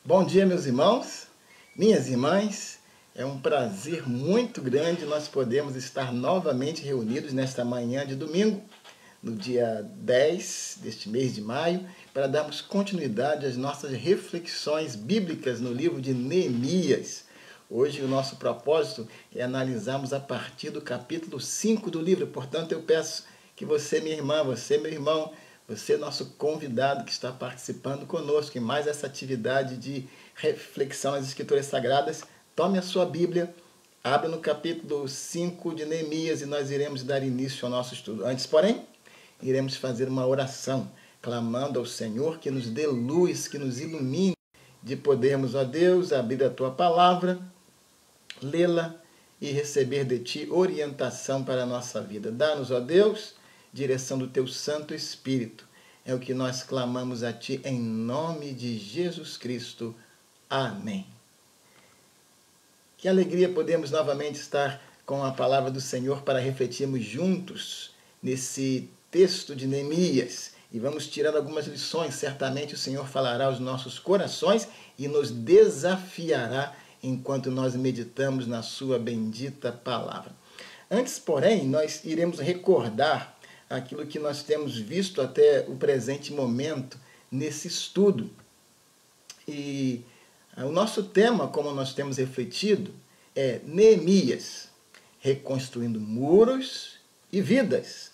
Bom dia, meus irmãos, minhas irmãs. É um prazer muito grande nós podermos estar novamente reunidos nesta manhã de domingo, no dia 10 deste mês de maio, para darmos continuidade às nossas reflexões bíblicas no livro de Neemias. Hoje o nosso propósito é analisarmos a partir do capítulo 5 do livro. Portanto, eu peço que você, minha irmã, você, meu irmão, você, nosso convidado que está participando conosco em mais essa atividade de reflexão nas Escrituras Sagradas, tome a sua Bíblia, abra no capítulo 5 de Neemias e nós iremos dar início ao nosso estudo. Antes, porém, iremos fazer uma oração, clamando ao Senhor que nos dê luz, que nos ilumine, de podermos, ó Deus, abrir a Tua Palavra, lê-la e receber de Ti orientação para a nossa vida. Dá-nos, ó Deus, direção do Teu Santo Espírito. É o que nós clamamos a Ti em nome de Jesus Cristo. Amém. Que alegria podemos novamente estar com a palavra do Senhor para refletirmos juntos nesse texto de Neemias. E vamos tirar algumas lições. Certamente o Senhor falará aos nossos corações e nos desafiará enquanto nós meditamos na sua bendita palavra. Antes, porém, nós iremos recordar aquilo que nós temos visto até o presente momento nesse estudo. E o nosso tema, como nós temos refletido, é Neemias, reconstruindo muros e vidas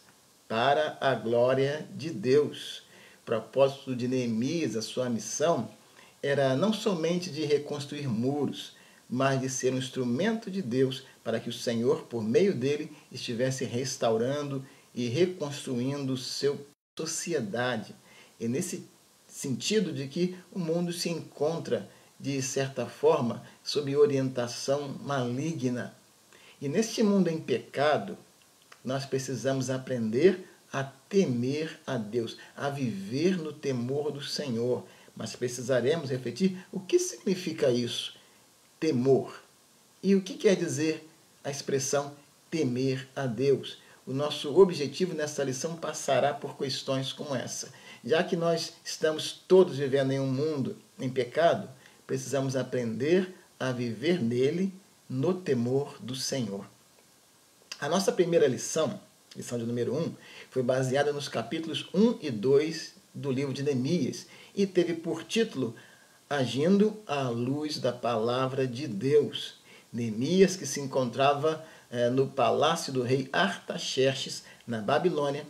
para a glória de Deus. O propósito de Neemias, a sua missão, era não somente de reconstruir muros, mas de ser um instrumento de Deus para que o Senhor, por meio dele, estivesse restaurando e reconstruindo sua sociedade. E nesse sentido de que o mundo se encontra, de certa forma, sob orientação maligna. E neste mundo em pecado, nós precisamos aprender a temer a Deus, a viver no temor do Senhor. Mas precisaremos refletir o que significa isso, temor. E o que quer dizer a expressão temer a Deus? O nosso objetivo nessa lição passará por questões como essa. Já que nós estamos todos vivendo em um mundo em pecado, precisamos aprender a viver nele no temor do Senhor. A nossa primeira lição, lição de número 1, foi baseada nos capítulos 1 e 2 do livro de Neemias e teve por título Agindo à luz da palavra de Deus. Neemias, que se encontrava no palácio do rei Artaxerxes, na Babilônia,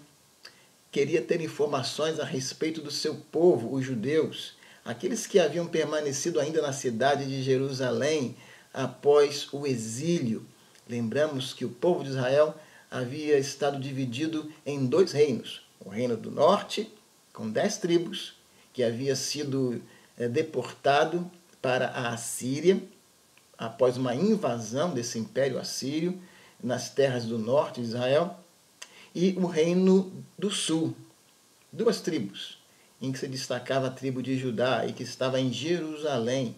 queria ter informações a respeito do seu povo, os judeus, aqueles que haviam permanecido ainda na cidade de Jerusalém após o exílio. Lembramos que o povo de Israel havia estado dividido em dois reinos. O reino do norte, com 10 tribos, que havia sido deportado para a Assíria, após uma invasão desse império assírio nas terras do norte de Israel, e o reino do sul, 2 tribos, em que se destacava a tribo de Judá e que estava em Jerusalém.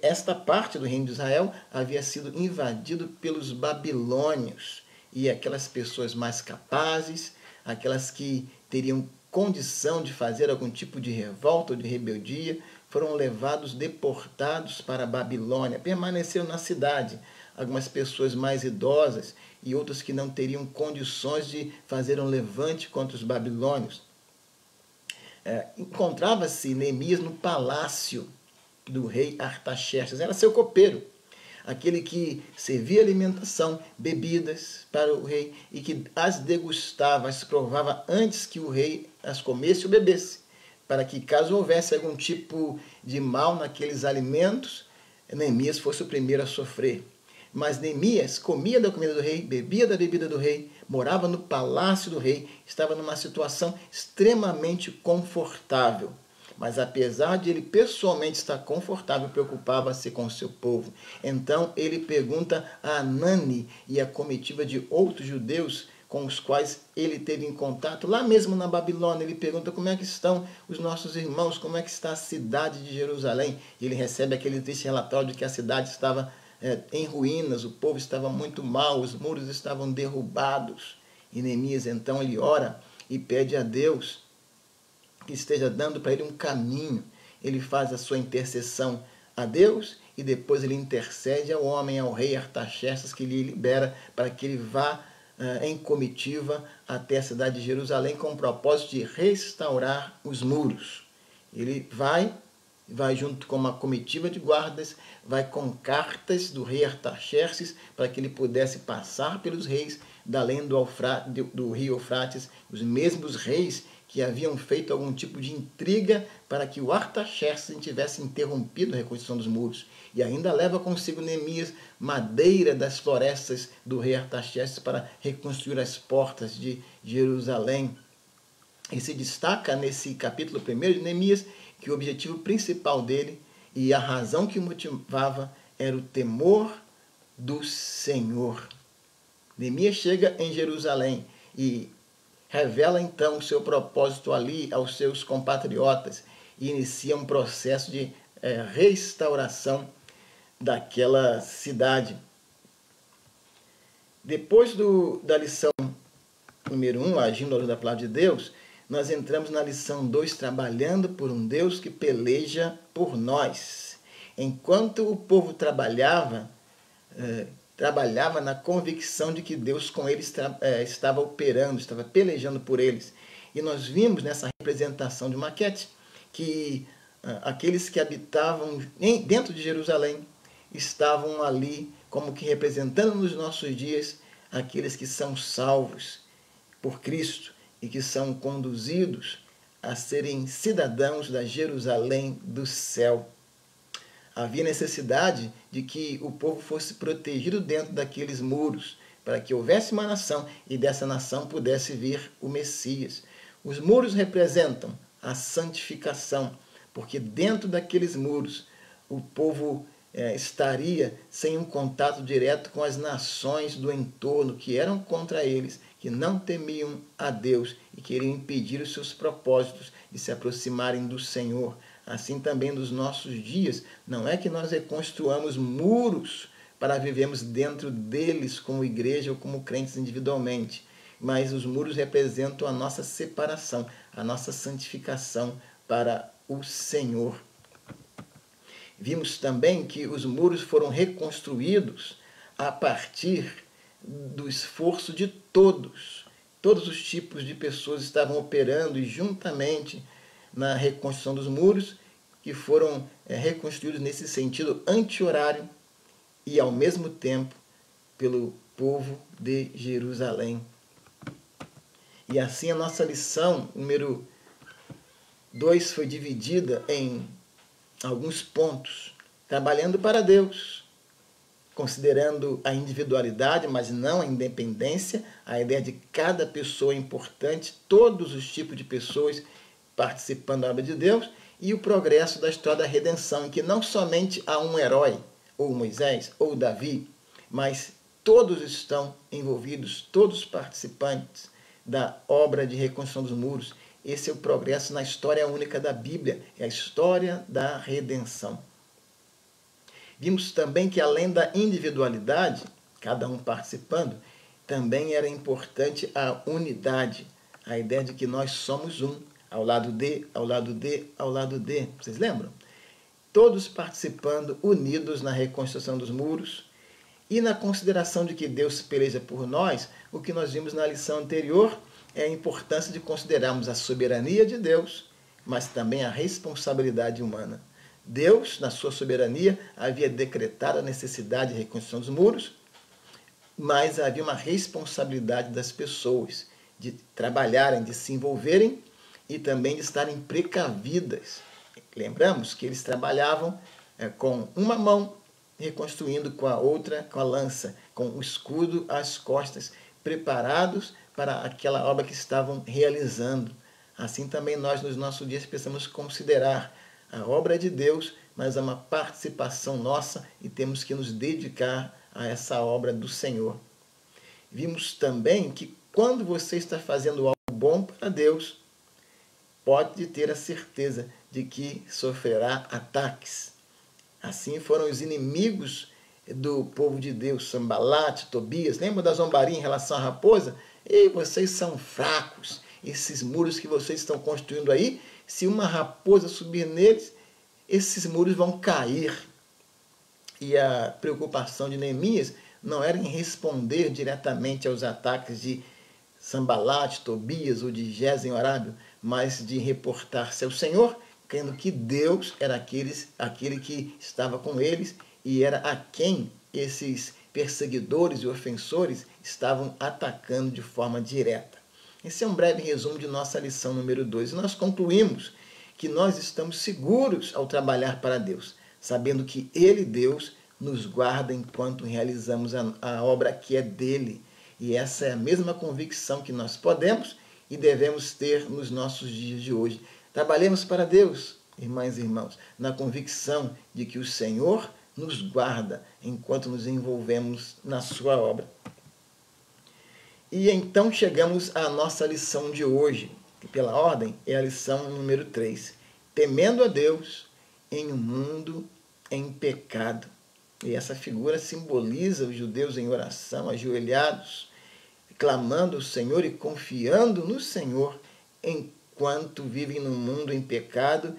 Esta parte do reino de Israel havia sido invadido pelos babilônios, e aquelas pessoas mais capazes, aquelas que teriam condição de fazer algum tipo de revolta ou de rebeldia, foram levados, deportados para a Babilônia, permaneceram na cidade. Algumas pessoas mais idosas e outras que não teriam condições de fazer um levante contra os babilônios. Encontrava-se Neemias no palácio do rei Artaxerxes, era seu copeiro, aquele que servia alimentação, bebidas para o rei e que as degustava, as provava antes que o rei as comesse ou bebesse, para que, caso houvesse algum tipo de mal naqueles alimentos, Neemias fosse o primeiro a sofrer. Mas Neemias comia da comida do rei, bebia da bebida do rei, morava no palácio do rei, estava numa situação extremamente confortável. Mas apesar de ele pessoalmente estar confortável, preocupava-se com o seu povo. Então ele pergunta a Anani e a comitiva de outros judeus com os quais ele teve em contato, lá mesmo na Babilônia. Ele pergunta como é que estão os nossos irmãos, como é que está a cidade de Jerusalém. E ele recebe aquele triste relatório de que a cidade estava em ruínas, o povo estava muito mal, os muros estavam derrubados. E Neemias então ele ora e pede a Deus que esteja dando para ele um caminho. ele faz a sua intercessão a Deus e depois ele intercede ao homem, ao rei Artaxerxes, que lhe libera para que ele vá em comitiva até a cidade de Jerusalém com o propósito de restaurar os muros. Ele vai junto com uma comitiva de guardas, vai com cartas do rei Artaxerxes para que ele pudesse passar pelos reis da além do rio Eufrates, os mesmos reis que haviam feito algum tipo de intriga para que o Artaxerxes tivesse interrompido a reconstrução dos muros. E ainda leva consigo Neemias madeira das florestas do rei Artaxerxes para reconstruir as portas de Jerusalém. E se destaca nesse capítulo 1 de Neemias que o objetivo principal dele e a razão que o motivava era o temor do Senhor. Neemias chega em Jerusalém e revela então o seu propósito ali aos seus compatriotas e inicia um processo de restauração daquela cidade. Depois da lição número 1, agindo à luz da palavra de Deus, nós entramos na lição 2, trabalhando por um Deus que peleja por nós. Enquanto o povo trabalhava na convicção de que Deus com eles estava operando, estava pelejando por eles. E nós vimos nessa representação de maquete que aqueles que habitavam dentro de Jerusalém estavam ali como que representando nos nossos dias aqueles que são salvos por Cristo e que são conduzidos a serem cidadãos da Jerusalém do céu. Havia necessidade de que o povo fosse protegido dentro daqueles muros, para que houvesse uma nação e dessa nação pudesse vir o Messias. Os muros representam a santificação, porque dentro daqueles muros o povo estaria sem um contato direto com as nações do entorno que eram contra eles, que não temiam a Deus e queriam impedir os seus propósitos de se aproximarem do Senhor. Assim também nos nossos dias, não é que nós reconstruamos muros para vivermos dentro deles como igreja ou como crentes individualmente, mas os muros representam a nossa separação, a nossa santificação para o Senhor. Vimos também que os muros foram reconstruídos a partir do esforço de todos. Todos os tipos de pessoas estavam operando juntamente na reconstrução dos muros, que foram reconstruídos nesse sentido anti-horário e, ao mesmo tempo, pelo povo de Jerusalém. E assim a nossa lição número 2 foi dividida em alguns pontos, trabalhando para Deus, considerando a individualidade, mas não a independência, a ideia de cada pessoa é importante, todos os tipos de pessoas participando da obra de Deus, e o progresso da história da redenção, em que não somente há um herói, ou Moisés, ou Davi, mas todos estão envolvidos, todos participantes da obra de reconstrução dos muros. Esse é o progresso na história única da Bíblia, é a história da redenção. Vimos também que, além da individualidade, cada um participando, também era importante a unidade, a ideia de que nós somos um, ao lado de, ao lado de, ao lado de. Vocês lembram? Todos participando, unidos na reconstrução dos muros e na consideração de que Deus peleja por nós. O que nós vimos na lição anterior é a importância de considerarmos a soberania de Deus, mas também a responsabilidade humana. Deus, na sua soberania, havia decretado a necessidade de reconstrução dos muros, mas havia uma responsabilidade das pessoas de trabalharem, de se envolverem e também de estarem precavidas. Lembramos que eles trabalhavam com uma mão, reconstruindo com a outra, com a lança, com o escudo às costas, preparados para aquela obra que estavam realizando. Assim também nós, nos nossos dias, precisamos considerar a obra de Deus, mas há uma participação nossa e temos que nos dedicar a essa obra do Senhor. Vimos também que quando você está fazendo algo bom para Deus, pode ter a certeza de que sofrerá ataques. Assim foram os inimigos do povo de Deus, Sambalate, Tobias. Lembra da zombaria em relação à raposa? Ei, vocês são fracos. Esses muros que vocês estão construindo aí, se uma raposa subir neles, esses muros vão cair. E a preocupação de Neemias não era em responder diretamente aos ataques de Sambalate, Tobias ou de Gesem Arábio, mas de reportar-se ao Senhor, crendo que Deus era aquele que estava com eles e era a quem esses perseguidores e ofensores estavam atacando de forma direta. Esse é um breve resumo de nossa lição número 2. E nós concluímos que nós estamos seguros ao trabalhar para Deus, sabendo que Ele, Deus, nos guarda enquanto realizamos a obra que é dele. E essa é a mesma convicção que nós podemos e devemos ter nos nossos dias de hoje. Trabalhemos para Deus, irmãs e irmãos, na convicção de que o Senhor nos guarda enquanto nos envolvemos na sua obra. E então chegamos à nossa lição de hoje, que pela ordem é a lição número 3. Temendo a Deus em um mundo em pecado. E essa figura simboliza os judeus em oração, ajoelhados, clamando ao Senhor e confiando no Senhor enquanto vivem num mundo em pecado,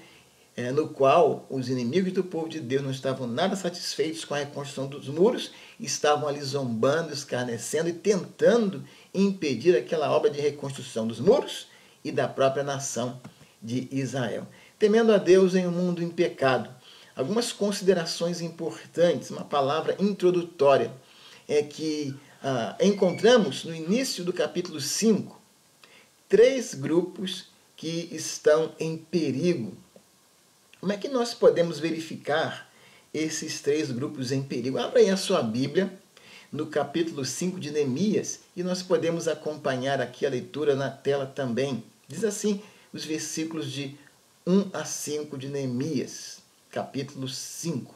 no qual os inimigos do povo de Deus não estavam nada satisfeitos com a reconstrução dos muros, estavam ali zombando, escarnecendo e tentando impedir aquela obra de reconstrução dos muros e da própria nação de Israel. Temendo a Deus em um mundo em pecado. Algumas considerações importantes, uma palavra introdutória, é que encontramos no início do capítulo 5, 3 grupos que estão em perigo. Como é que nós podemos verificar esses 3 grupos em perigo? Abra aí a sua Bíblia, no capítulo 5 de Neemias, e nós podemos acompanhar aqui a leitura na tela também. Diz assim, os versículos de 1 a 5 de Neemias, capítulo 5.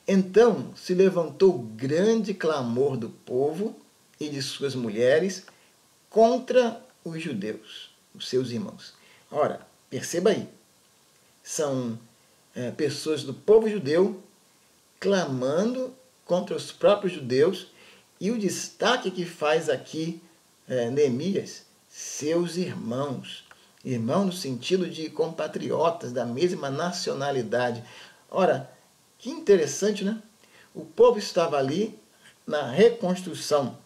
Então se levantou grande clamor do povo e de suas mulheres contra os judeus, os seus irmãos. Ora, perceba aí, são pessoas do povo judeu clamando contra os próprios judeus, e o destaque que faz aqui Neemias, seus irmãos. Irmão no sentido de compatriotas da mesma nacionalidade. Ora, que interessante, né? O povo estava ali na reconstrução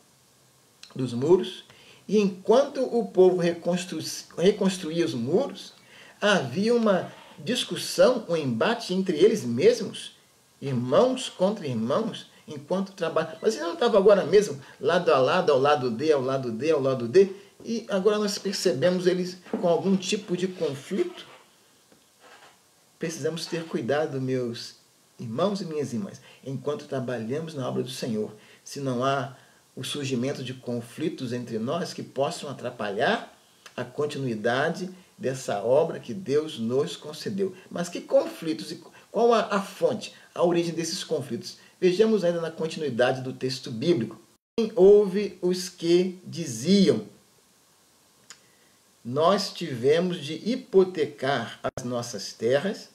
dos muros, e enquanto o povo reconstruía os muros, havia uma discussão, um embate entre eles mesmos, irmãos contra irmãos, enquanto trabalham. Mas eles não estavam agora mesmo lado a lado, ao lado D, ao lado D, ao lado D, e agora nós percebemos eles com algum tipo de conflito. Precisamos ter cuidado, meus irmãos e minhas irmãs, enquanto trabalhamos na obra do Senhor, se não há o surgimento de conflitos entre nós que possam atrapalhar a continuidade dessa obra que Deus nos concedeu. Mas que conflitos? E qual a fonte, a origem desses conflitos? Vejamos ainda na continuidade do texto bíblico. Houve os que diziam: nós tivemos de hipotecar as nossas terras,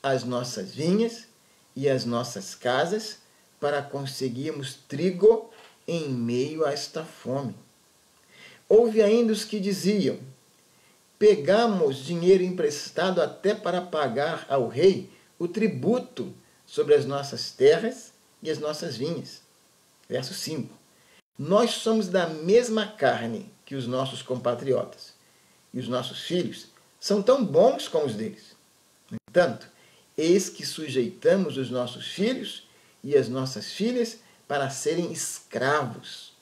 as nossas vinhas e as nossas casas para conseguirmos trigo em meio a esta fome. Houve ainda os que diziam: pegamos dinheiro emprestado até para pagar ao rei o tributo sobre as nossas terras e as nossas vinhas. Verso 5. Nós somos da mesma carne que os nossos compatriotas, e os nossos filhos são tão bons como os deles. No entanto, eis que sujeitamos os nossos filhos e as nossas filhas para serem escravos.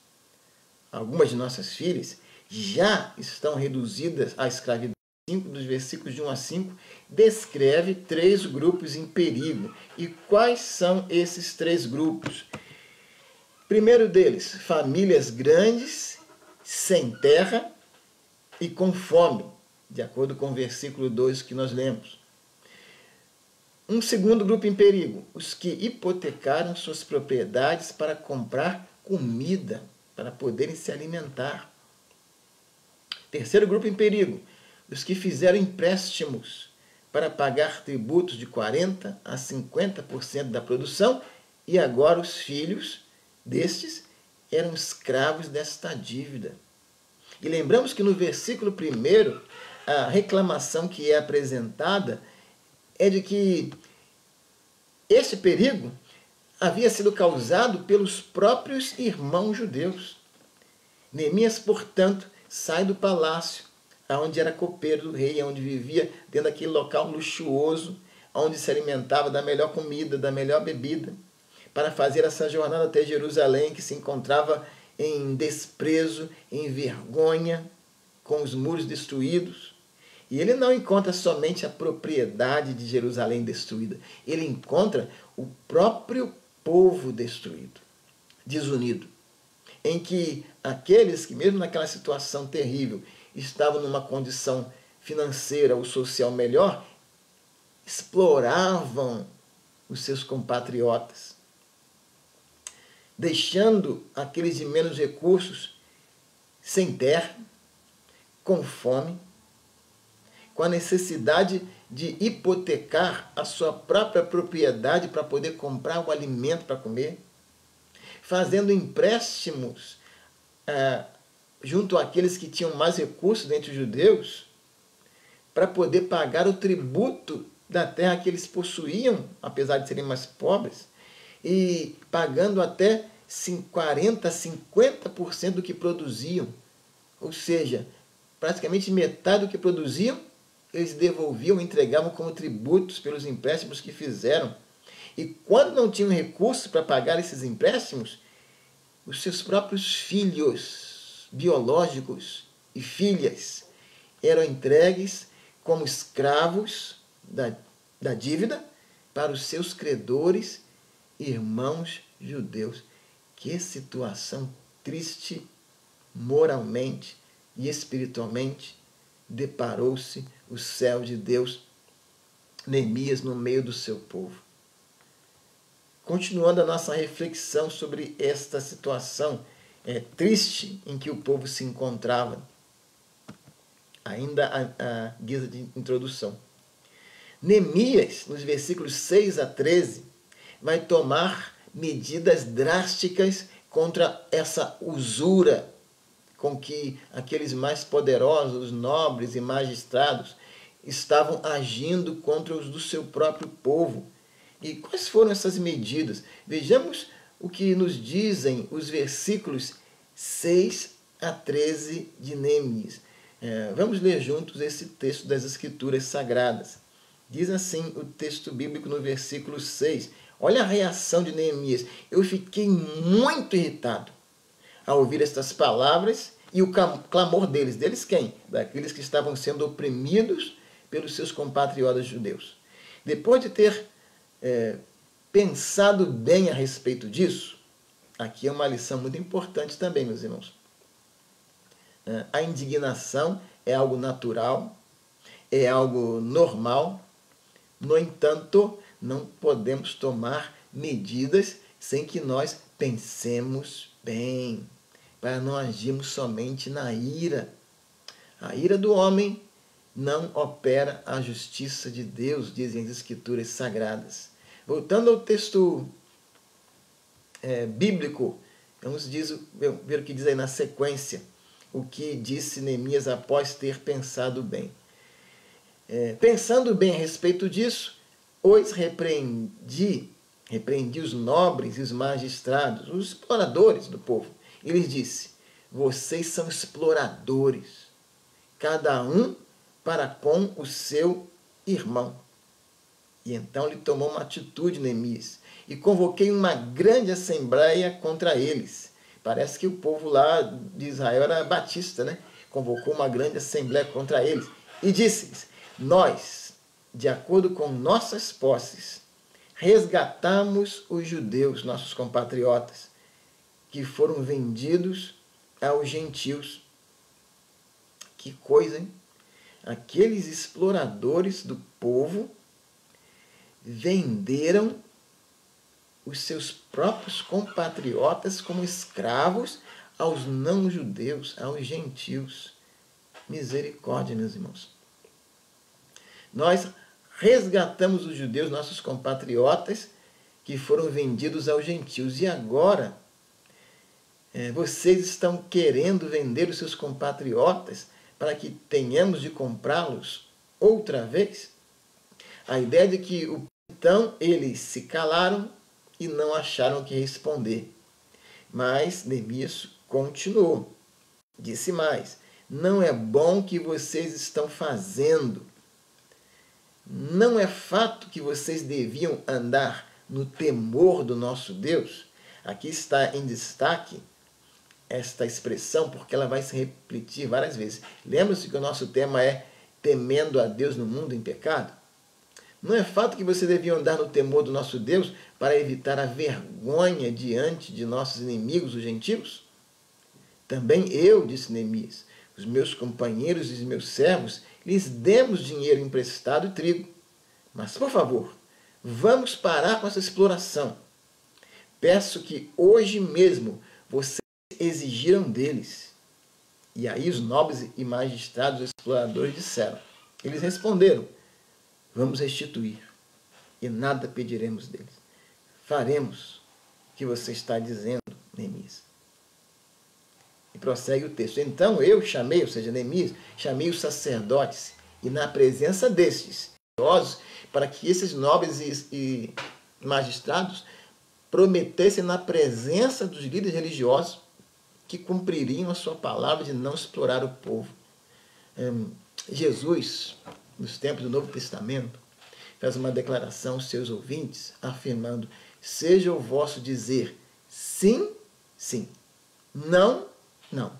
Algumas de nossas filhas já estão reduzidas à escravidão. 5 dos versículos de 1 a 5 descreve 3 grupos em perigo. E quais são esses 3 grupos? Primeiro deles, famílias grandes, sem terra e com fome, de acordo com o versículo 2 que nós lemos. Um segundo grupo em perigo, os que hipotecaram suas propriedades para comprar comida, para poderem se alimentar. Terceiro grupo em perigo, os que fizeram empréstimos para pagar tributos de 40% a 50% da produção, e agora os filhos destes eram escravos desta dívida. E lembramos que no versículo 1, a reclamação que é apresentada é de que Este perigo havia sido causado pelos próprios irmãos judeus. Neemias, portanto, sai do palácio, onde era copeiro do rei, onde vivia dentro daquele local luxuoso, onde se alimentava da melhor comida, da melhor bebida, para fazer essa jornada até Jerusalém, que se encontrava em desprezo, em vergonha, com os muros destruídos. E ele não encontra somente a propriedade de Jerusalém destruída, ele encontra o próprio povo destruído, desunido, em que aqueles que, mesmo naquela situação terrível, estavam numa condição financeira ou social melhor, exploravam os seus compatriotas, deixando aqueles de menos recursos sem terra, com fome, com a necessidade de hipotecar a sua própria propriedade para poder comprar o alimento para comer, fazendo empréstimos junto àqueles que tinham mais recursos dentre os judeus, para poder pagar o tributo da terra que eles possuíam, apesar de serem mais pobres, e pagando até 40%, 50% do que produziam. Ou seja, praticamente metade do que produziam, eles devolviam, entregavam como tributos pelos empréstimos que fizeram. E quando não tinham recursos para pagar esses empréstimos, os seus próprios filhos biológicos e filhas eram entregues como escravos da dívida para os seus credores, irmãos judeus. Que situação triste, moralmente e espiritualmente, deparou-se o céu de Deus, Neemias, no meio do seu povo. Continuando a nossa reflexão sobre esta situação triste em que o povo se encontrava, ainda a guisa de introdução. Neemias, nos versículos 6 a 13, vai tomar medidas drásticas contra essa usura com que aqueles mais poderosos, nobres e magistrados estavam agindo contra os do seu próprio povo. E quais foram essas medidas? Vejamos o que nos dizem os versículos 6 a 13 de Neemias. Vamos ler juntos esse texto das Escrituras Sagradas. Diz assim o texto bíblico no versículo 6. Olha a reação de Neemias. Eu fiquei muito irritado ao ouvir estas palavras e o clamor deles. Deles quem? Daqueles que estavam sendo oprimidos pelos seus compatriotas judeus. Depois de ter pensado bem a respeito disso, aqui é uma lição muito importante também, meus irmãos. A indignação é algo natural, é algo normal. No entanto, não podemos tomar medidas sem que nós pensemos bem, para não agirmos somente na ira. A ira do homem não opera a justiça de Deus, dizem as Escrituras Sagradas. Voltando ao texto bíblico, vamos ver o que diz aí na sequência, o que disse Neemias após ter pensado bem. Pensando bem a respeito disso, os repreendi os nobres e os magistrados, os exploradores do povo. E lhes disse: vocês são exploradores, cada um para com o seu irmão. E então ele tomou uma atitude, Neemias, e convoquei uma grande assembleia contra eles. Parece que o povo lá de Israel era batista, né? Convocou uma grande assembleia contra eles e disse-lhes: nós, de acordo com nossas posses, resgatamos os judeus, nossos compatriotas, que foram vendidos aos gentios. Que coisa, hein? Aqueles exploradores do povo venderam os seus próprios compatriotas como escravos aos não-judeus, aos gentios. Misericórdia, meus irmãos. Nós resgatamos os judeus, nossos compatriotas, que foram vendidos aos gentios. E agora, vocês estão querendo vender os seus compatriotas para que tenhamos de comprá-los outra vez? A ideia de que o Então eles se calaram e não acharam o que responder. Mas Neemias continuou. Disse mais: não é bom o que vocês estão fazendo. Não é fato que vocês deviam andar no temor do nosso Deus? Aqui está em destaque esta expressão, porque ela vai se repetir várias vezes. Lembra-se que o nosso tema é temendo a Deus no mundo em pecado? Não é fato que você devia andar no temor do nosso Deus para evitar a vergonha diante de nossos inimigos, os gentios? Também eu, disse Neemias, os meus companheiros e os meus servos, lhes demos dinheiro emprestado e trigo. Mas, por favor, vamos parar com essa exploração. Peço que hoje mesmo vocês exigiram deles. E aí os nobres e magistrados exploradores disseram. Eles responderam: vamos restituir e nada pediremos deles. Faremos o que você está dizendo, Neemias. E prossegue o texto. Então eu chamei, ou seja, Neemias, chamei os sacerdotes e na presença destes religiosos, para que esses nobres e magistrados prometessem na presença dos líderes religiosos que cumpririam a sua palavra de não explorar o povo. Jesus, nos tempos do Novo Testamento, faz uma declaração aos seus ouvintes, afirmando: seja o vosso dizer sim, sim, não, não.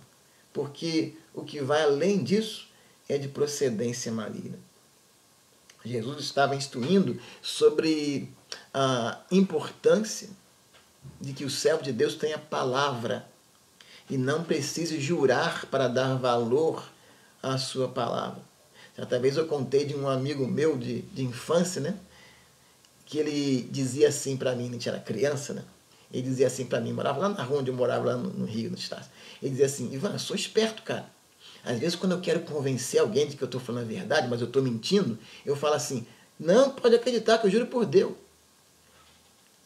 Porque o que vai além disso é de procedência maligna. Jesus estava instruindo sobre a importância de que o servo de Deus tenha palavra e não precise jurar para dar valor à sua palavra. Certa vez eu contei de um amigo meu de infância, né? Que ele dizia assim para mim, a gente era criança, né? Ele dizia assim para mim, morava lá na rua onde eu morava, lá no Rio, no estado. Ele dizia assim: Ivan, eu sou esperto, cara. Às vezes, quando eu quero convencer alguém de que eu estou falando a verdade, mas eu estou mentindo, eu falo assim: não, pode acreditar que eu juro por Deus.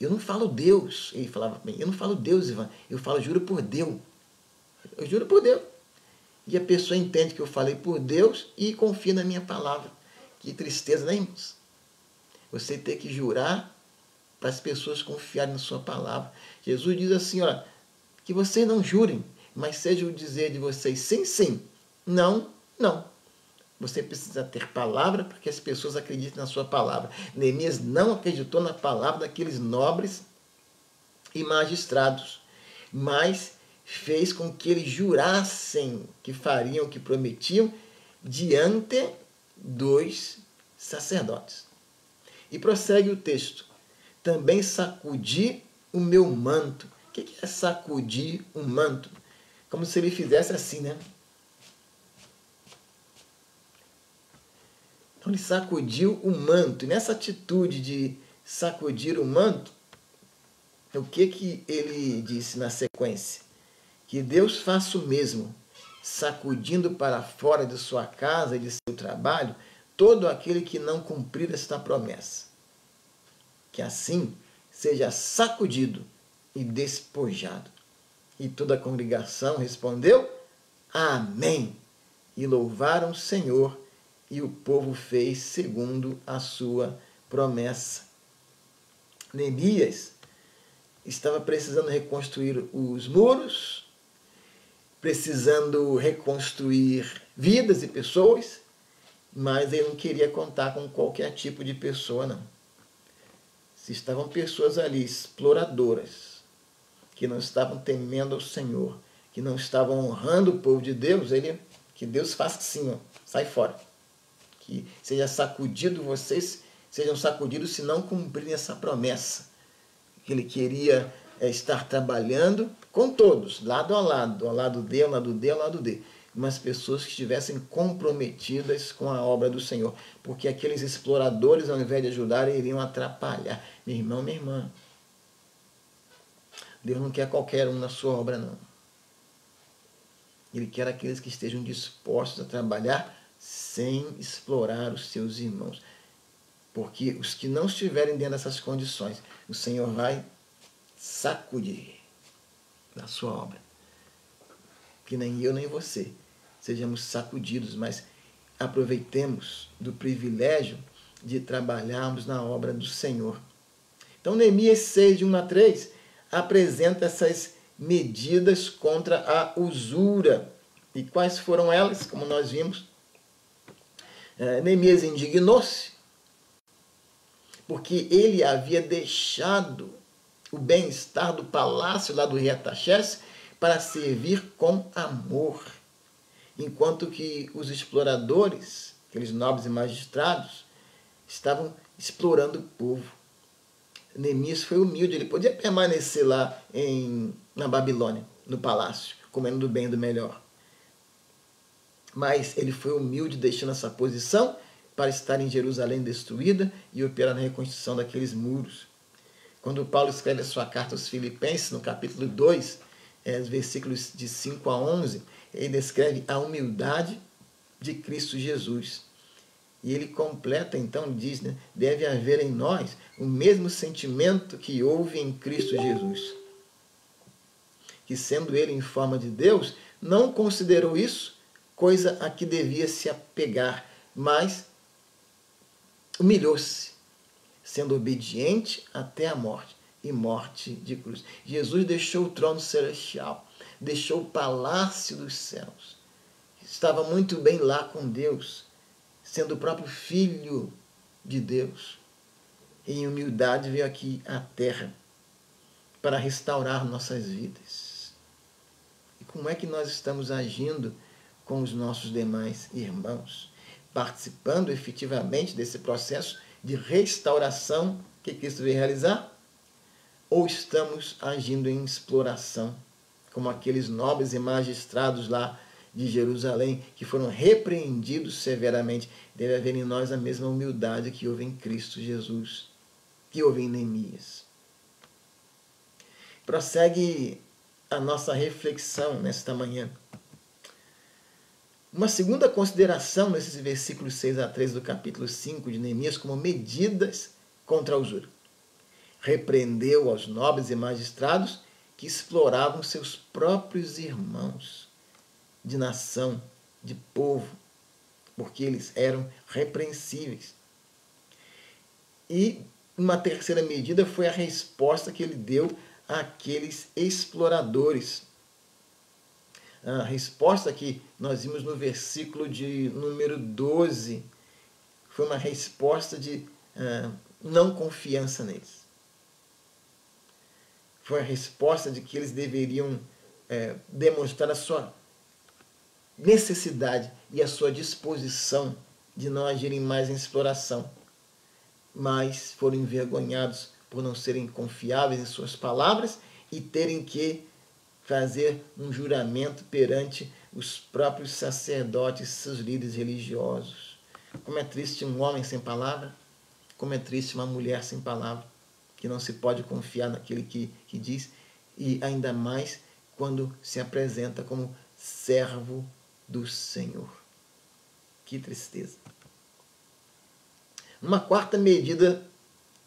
Eu não falo Deus. Ele falava para mim: eu não falo Deus, Ivan. Eu falo juro por Deus. Eu juro por Deus. E a pessoa entende que eu falei por Deus e confia na minha palavra. Que tristeza, né, irmãos? Você ter que jurar para as pessoas confiarem na sua palavra. Jesus diz assim, olha, que vocês não jurem, mas seja o dizer de vocês sim, sim, não, não. Você precisa ter palavra para que as pessoas acreditem na sua palavra. Neemias não acreditou na palavra daqueles nobres e magistrados, mas fez com que eles jurassem que fariam o que prometiam diante dos sacerdotes. E prossegue o texto. Também sacudi o meu manto. O que é sacudir um manto? Como se ele fizesse assim, né? Então ele sacudiu o manto. E nessa atitude de sacudir o manto, o que ele disse na sequência? Que Deus faça o mesmo, sacudindo para fora de sua casa e de seu trabalho todo aquele que não cumprir esta promessa. Que assim seja sacudido e despojado. E toda a congregação respondeu: Amém. E louvaram o Senhor, e o povo fez segundo a sua promessa. Neemias estava precisando reconstruir os muros, precisando reconstruir vidas e pessoas, mas ele não queria contar com qualquer tipo de pessoa, não. Se estavam pessoas ali exploradoras, que não estavam temendo ao Senhor, que não estavam honrando o povo de Deus, que Deus faça assim, ó, sai fora. Que seja sacudido vocês, sejam sacudidos se não cumprirem essa promessa. Ele queria estar trabalhando com todos, lado a lado, ao lado D, ao lado D, ao lado D. Mas pessoas que estivessem comprometidas com a obra do Senhor. Porque aqueles exploradores, ao invés de ajudar, iriam atrapalhar. Meu irmão, minha irmã, Deus não quer qualquer um na sua obra, não. Ele quer aqueles que estejam dispostos a trabalhar sem explorar os seus irmãos. Porque os que não estiverem dentro dessas condições, o Senhor vai sacudir da sua obra. Que nem eu nem você sejamos sacudidos, mas aproveitemos do privilégio de trabalharmos na obra do Senhor. Então, Neemias 6, de 1 a 3, apresenta essas medidas contra a usura. E quais foram elas? Como nós vimos, Neemias indignou-se, porque ele havia deixado o bem-estar do palácio lá do rei Artaxerxes para servir com amor, enquanto que os exploradores, aqueles nobres e magistrados, estavam explorando o povo. Neemias foi humilde, ele podia permanecer lá na Babilônia, no palácio, comendo do bem e do melhor. Mas ele foi humilde, deixando essa posição para estar em Jerusalém destruída e operar na reconstrução daqueles muros. Quando Paulo escreve a sua carta aos Filipenses, no capítulo 2, os versículos de 5 a 11, ele descreve a humildade de Cristo Jesus. E ele completa, então, diz, né, deve haver em nós o mesmo sentimento que houve em Cristo Jesus. Que, sendo ele em forma de Deus, não considerou isso coisa a que devia se apegar, mas humilhou-se, sendo obediente até a morte, e morte de cruz. Jesus deixou o trono celestial, deixou o palácio dos céus. Estava muito bem lá com Deus, sendo o próprio Filho de Deus. Em humildade veio aqui à terra para restaurar nossas vidas. E como é que nós estamos agindo com os nossos demais irmãos? Participando efetivamente desse processo de restauração que Cristo veio realizar? Ou estamos agindo em exploração, como aqueles nobres e magistrados lá de Jerusalém, que foram repreendidos severamente? Deve haver em nós a mesma humildade que houve em Cristo Jesus, que houve em Neemias. Prossegue a nossa reflexão nesta manhã. Uma segunda consideração nesses versículos 6 a 13 do capítulo 5 de Neemias como medidas contra a usura. Repreendeu aos nobres e magistrados que exploravam seus próprios irmãos de nação, de povo, porque eles eram repreensíveis. E uma terceira medida foi a resposta que ele deu àqueles exploradores. A resposta que nós vimos no versículo de número 12 foi uma resposta de não confiança neles. Foi a resposta de que eles deveriam demonstrar a sua necessidade e a sua disposição de não agirem mais em exploração, mas foram envergonhados por não serem confiáveis em suas palavras e terem que fazer um juramento perante os próprios sacerdotes, seus líderes religiosos. Como é triste um homem sem palavra, como é triste uma mulher sem palavra, que não se pode confiar naquele que diz, e ainda mais quando se apresenta como servo do Senhor. Que tristeza. Uma quarta medida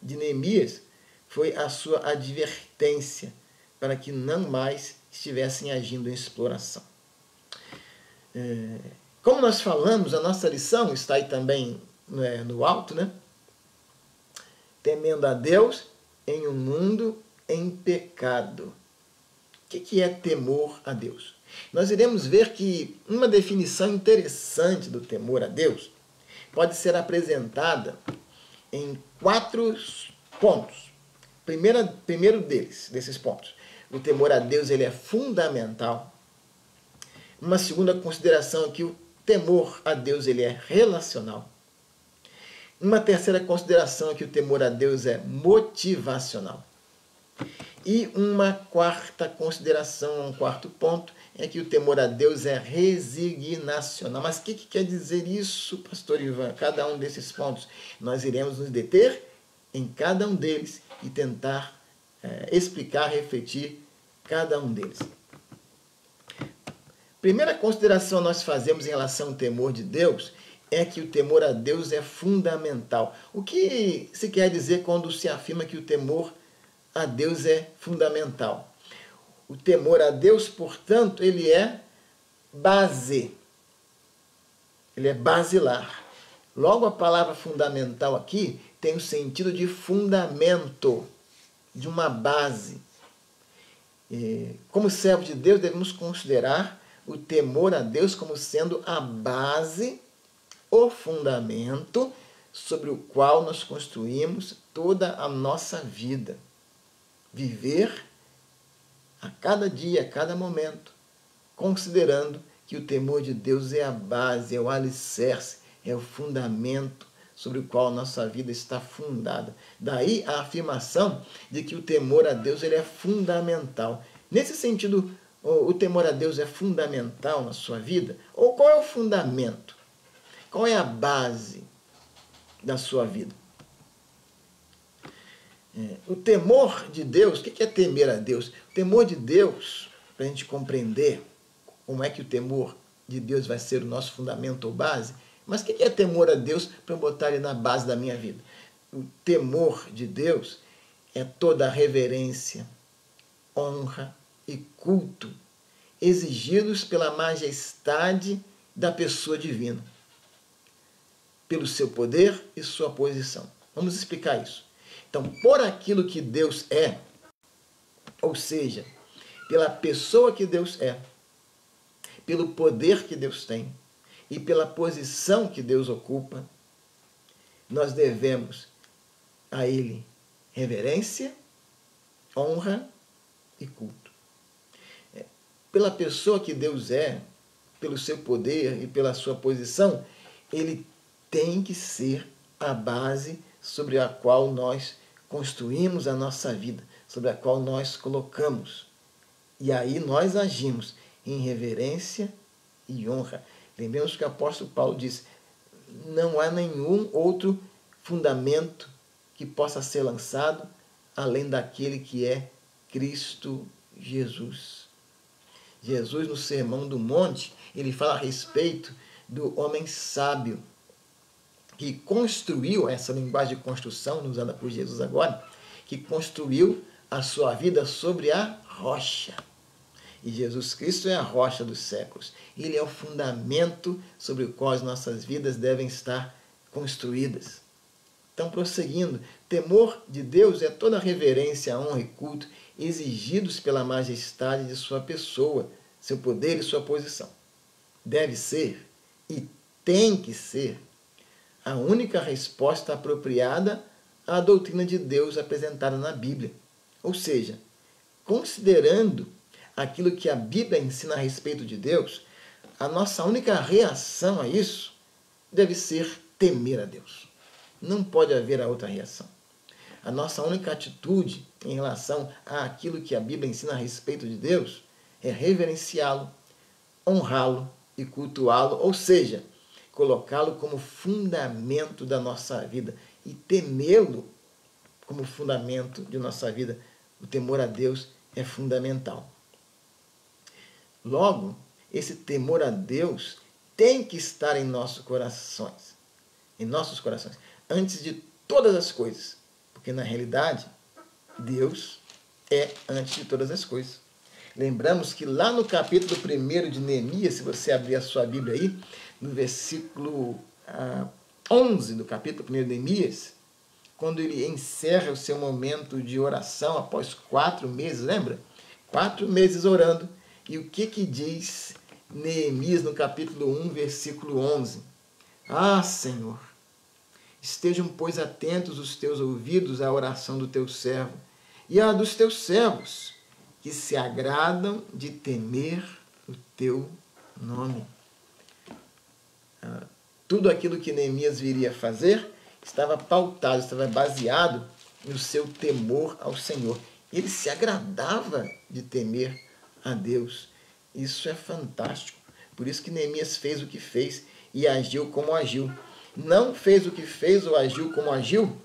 de Neemias foi a sua advertência para que não mais estivessem agindo em exploração. Como nós falamos, a nossa lição está aí também no alto, né? Temendo a Deus em um mundo em pecado. O que é temor a Deus? Nós iremos ver que uma definição interessante do temor a Deus pode ser apresentada em 4 pontos. Primeiro desses pontos, o temor a Deus ele é fundamental. Uma segunda consideração é que o temor a Deus ele é relacional. Uma terceira consideração é que o temor a Deus é motivacional. E uma quarta consideração, um quarto ponto, é que o temor a Deus é resignacional. Mas o que quer dizer isso, pastor Ivan? Cada um desses pontos, nós iremos nos deter em cada um deles e tentar explicar, refletir cada um deles. Primeira consideração nós fazemos em relação ao temor de Deus é que o temor a Deus é fundamental. O que se quer dizer quando se afirma que o temor a Deus é fundamental? O temor a Deus, portanto, ele é base. Ele é basilar. Logo, a palavra fundamental aqui tem o sentido de fundamento, de uma base. Como servos de Deus, devemos considerar o temor a Deus como sendo a base, o fundamento sobre o qual nós construímos toda a nossa vida. Viver a cada dia, a cada momento, considerando que o temor de Deus é a base, é o alicerce, é o fundamento sobre o qual a nossa vida está fundada. Daí a afirmação de que o temor a Deus ele é fundamental. Nesse sentido, o temor a Deus é fundamental na sua vida? Ou qual é o fundamento? Qual é a base da sua vida? O temor de Deus, o que é temer a Deus? O temor de Deus, para a gente compreender como é que o temor de Deus vai ser o nosso fundamento ou base, mas o que é temor a Deus para eu botar ele na base da minha vida? O temor de Deus é toda a reverência, honra e culto exigidos pela majestade da pessoa divina, pelo seu poder e sua posição. Vamos explicar isso. Então, por aquilo que Deus é, ou seja, pela pessoa que Deus é, pelo poder que Deus tem e pela posição que Deus ocupa, nós devemos a Ele reverência, honra e culto. Pela pessoa que Deus é, pelo seu poder e pela sua posição, Ele tem que ser a base sobre a qual nós construímos a nossa vida, sobre a qual nós colocamos. E aí nós agimos em reverência e honra. Lembremos que o apóstolo Paulo diz: não há nenhum outro fundamento que possa ser lançado além daquele que é Cristo Jesus. Jesus, no Sermão do Monte, ele fala a respeito do homem sábio, que construiu, essa linguagem de construção usada por Jesus agora, que construiu a sua vida sobre a rocha. E Jesus Cristo é a rocha dos séculos. Ele é o fundamento sobre o qual as nossas vidas devem estar construídas. Então, prosseguindo, temor de Deus é toda a reverência, honra e culto exigidos pela majestade de sua pessoa, seu poder e sua posição. Deve ser e tem que ser a única resposta apropriada à doutrina de Deus apresentada na Bíblia. Ou seja, considerando aquilo que a Bíblia ensina a respeito de Deus, a nossa única reação a isso deve ser temer a Deus. Não pode haver a outra reação. A nossa única atitude em relação àquilo que a Bíblia ensina a respeito de Deus é reverenciá-lo, honrá-lo e cultuá-lo, ou seja, colocá-lo como fundamento da nossa vida e temê-lo como fundamento de nossa vida. O temor a Deus é fundamental. Logo, esse temor a Deus tem que estar em nossos corações, antes de todas as coisas, porque na realidade Deus é antes de todas as coisas. Lembramos que lá no capítulo 1 de Neemias, se você abrir a sua Bíblia aí, no versículo 11 do capítulo 1 de Neemias, quando ele encerra o seu momento de oração após 4 meses, lembra? 4 meses orando. E o que diz Neemias no capítulo 1, versículo 11? Ah, Senhor, estejam, pois, atentos os teus ouvidos à oração do teu servo e à dos teus servos, que se agradam de temer o teu nome. Tudo aquilo que Neemias viria a fazer estava pautado, estava baseado no seu temor ao Senhor. Ele se agradava de temer a Deus. Isso é fantástico. Por isso que Neemias fez o que fez e agiu como agiu. Não fez o que fez ou agiu como agiu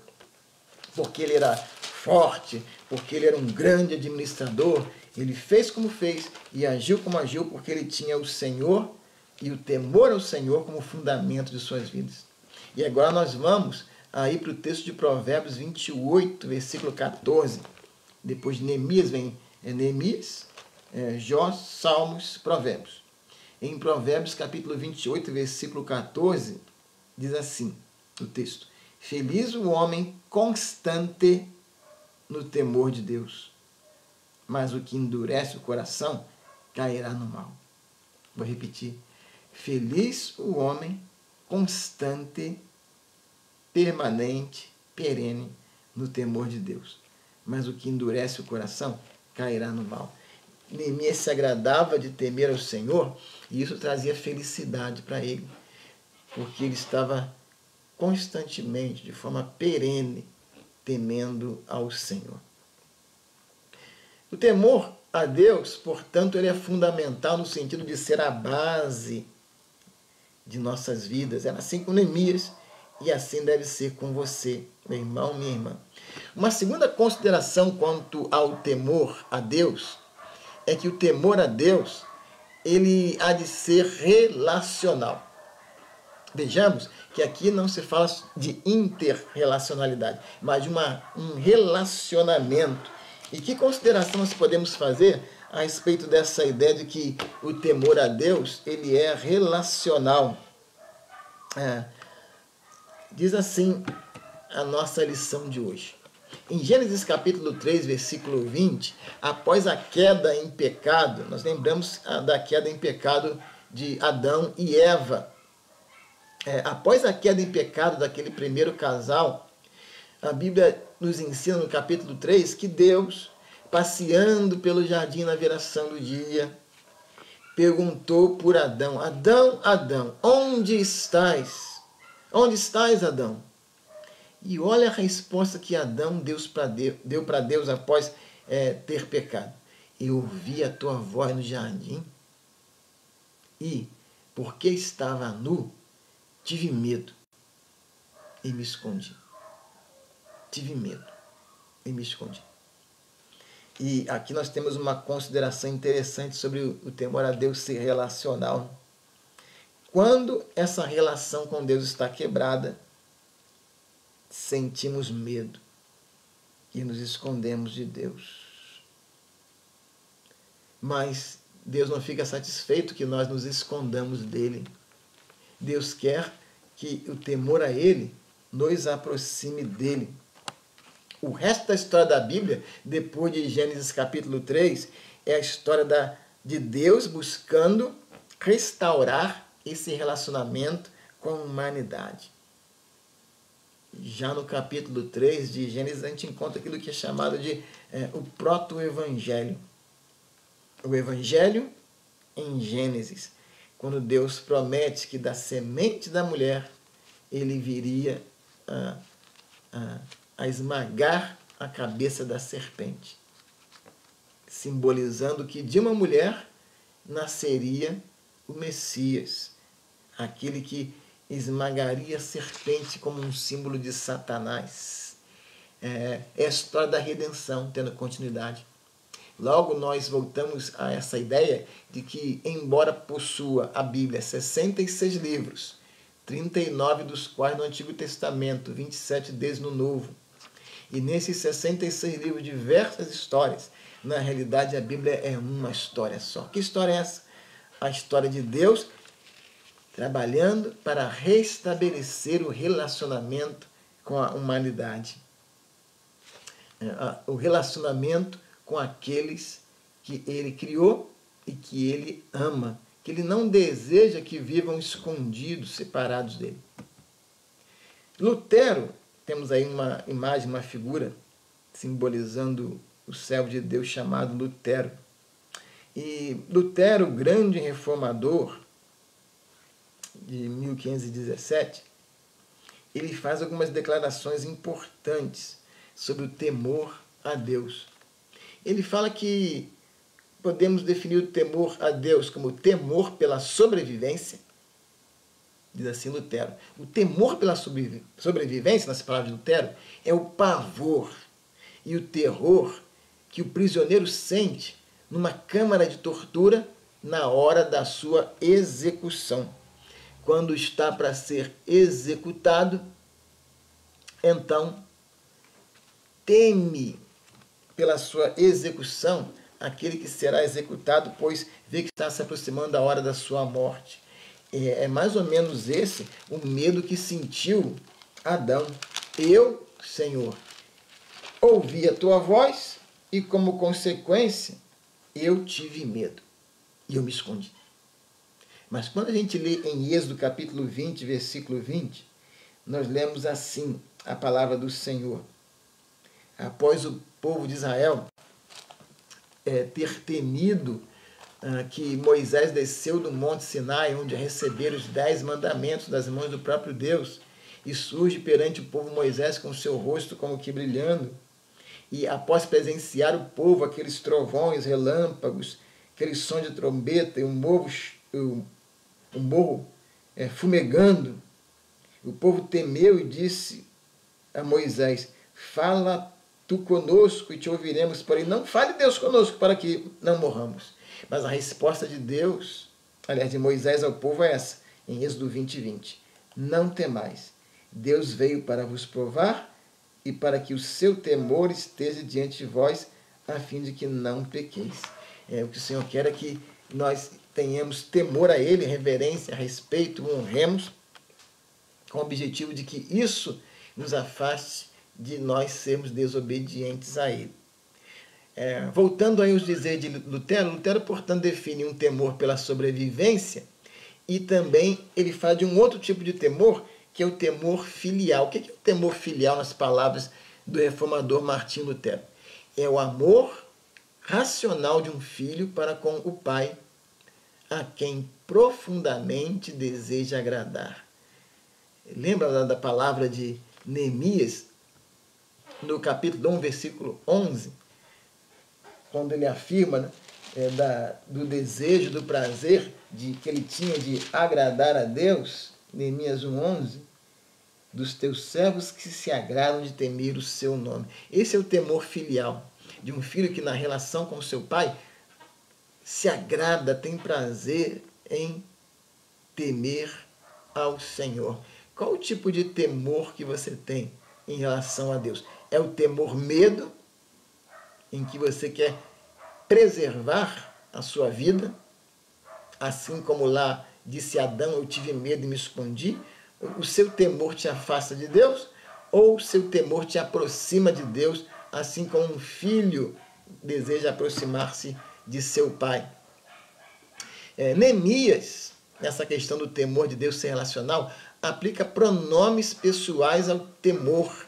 porque ele era forte, porque ele era um grande administrador. Ele fez como fez e agiu como agiu porque ele tinha o Senhor e o temor ao Senhor como fundamento de suas vidas. E agora nós vamos aí para o texto de Provérbios 28, versículo 14. Depois de Neemias vem Neemias, Jó, Salmos, Provérbios. Em Provérbios capítulo 28, versículo 14, diz assim o texto: feliz o homem constante no temor de Deus, mas o que endurece o coração cairá no mal. Vou repetir. Feliz o homem constante, permanente, perene no temor de Deus, mas o que endurece o coração cairá no mal. Neemias se agradava de temer ao Senhor e isso trazia felicidade para ele, porque ele estava constantemente, de forma perene, temendo ao Senhor. O temor a Deus, portanto, ele é fundamental no sentido de ser a base de nossas vidas. Era assim com Neemias e assim deve ser com você, meu irmão, minha irmã. Uma segunda consideração quanto ao temor a Deus é que o temor a Deus, ele há de ser relacional. Vejamos que aqui não se fala de interrelacionalidade, mas de um relacionamento. E que consideração nós podemos fazer a respeito dessa ideia de que o temor a Deus ele é relacional? Diz assim a nossa lição de hoje. Em Gênesis capítulo 3, versículo 20, após a queda em pecado, nós lembramos da queda em pecado de Adão e Eva. Após a queda em pecado daquele primeiro casal, a Bíblia nos ensina no capítulo 3 que Deus, passeando pelo jardim na viração do dia, perguntou por Adão: Adão, Adão, onde estás? Onde estás, Adão? E olha a resposta que Adão deu para Deus após ter pecado. Eu ouvi a tua voz no jardim e, porque estava nu, tive medo e me escondi. Tive medo e me escondi. E aqui nós temos uma consideração interessante sobre o temor a Deus ser relacional. Quando essa relação com Deus está quebrada, sentimos medo e nos escondemos de Deus. Mas Deus não fica satisfeito que nós nos escondamos dele. Deus quer que o temor a ele nos aproxime dele. O resto da história da Bíblia, depois de Gênesis capítulo 3, é a história de Deus buscando restaurar esse relacionamento com a humanidade. Já no capítulo 3 de Gênesis, a gente encontra aquilo que é chamado de o proto-evangelho. O evangelho em Gênesis, quando Deus promete que da semente da mulher ele viria a esmagar a cabeça da serpente, simbolizando que de uma mulher nasceria o Messias, aquele que esmagaria a serpente como um símbolo de Satanás. É a história da redenção tendo continuidade. Logo nós voltamos a essa ideia de que, embora possua a Bíblia 66 livros, 39 dos quais no Antigo Testamento, 27 deles no Novo, e nesses 66 livros diversas histórias, na realidade a Bíblia é uma história só. Que história é essa? A história de Deus trabalhando para restabelecer o relacionamento com a humanidade. O relacionamento com aqueles que ele criou e que ele ama, que ele não deseja que vivam escondidos, separados dele. Lutero, temos aí uma imagem, uma figura simbolizando o servo de Deus chamado Lutero. E Lutero, grande reformador de 1517, ele faz algumas declarações importantes sobre o temor a Deus. Ele fala que podemos definir o temor a Deus como temor pela sobrevivência. Diz assim Lutero: o temor pela sobrevivência, nas palavras de Lutero, é o pavor e o terror que o prisioneiro sente numa câmara de tortura na hora da sua execução. Quando está para ser executado, então teme pela sua execução aquele que será executado, pois vê que está se aproximando a hora da sua morte. É mais ou menos esse o medo que sentiu Adão. Eu, Senhor, ouvi a tua voz e, como consequência, eu tive medo e eu me escondi. Mas quando a gente lê em Êxodo capítulo 20, versículo 20, nós lemos assim a palavra do Senhor. Após o povo de Israel ter temido que Moisés desceu do Monte Sinai, onde receberam os 10 mandamentos das mãos do próprio Deus, e surge perante o povo Moisés com seu rosto como que brilhando, e após presenciar o povo, aqueles trovões, relâmpagos, aquele som de trombeta e um morro fumegando, o povo temeu e disse a Moisés: fala tu conosco e te ouviremos, porém não fale Deus conosco para que não morramos. Mas a resposta de Deus, aliás, de Moisés ao povo é essa, em Êxodo 20, 20. Não temais, Deus veio para vos provar e para que o seu temor esteja diante de vós, a fim de que não pequeis. O que o Senhor quer é que nós tenhamos temor a Ele, reverência, respeito, honremos, com o objetivo de que isso nos afaste de nós sermos desobedientes a Ele. Voltando aí aos dizeres de Lutero, portanto, define um temor pela sobrevivência e também ele fala de um outro tipo de temor, que é o temor filial. O que é o temor filial nas palavras do reformador Martinho Lutero? É o amor racional de um filho para com o pai, a quem profundamente deseja agradar. Lembra da palavra de Neemias, no capítulo 1, versículo 11, quando ele afirma do desejo, do prazer que ele tinha de agradar a Deus, Neemias 1:11, dos teus servos que se agradam de temer o seu nome. Esse é o temor filial, de um filho que na relação com o seu pai se agrada, tem prazer em temer ao Senhor. Qual o tipo de temor que você tem em relação a Deus? É o temor medo, em que você quer preservar a sua vida, assim como lá disse Adão, eu tive medo e me escondi? O seu temor te afasta de Deus ou o seu temor te aproxima de Deus, assim como um filho deseja aproximar-se de seu pai? Neemias, nessa questão do temor de Deus ser relacional, aplica pronomes pessoais ao temor.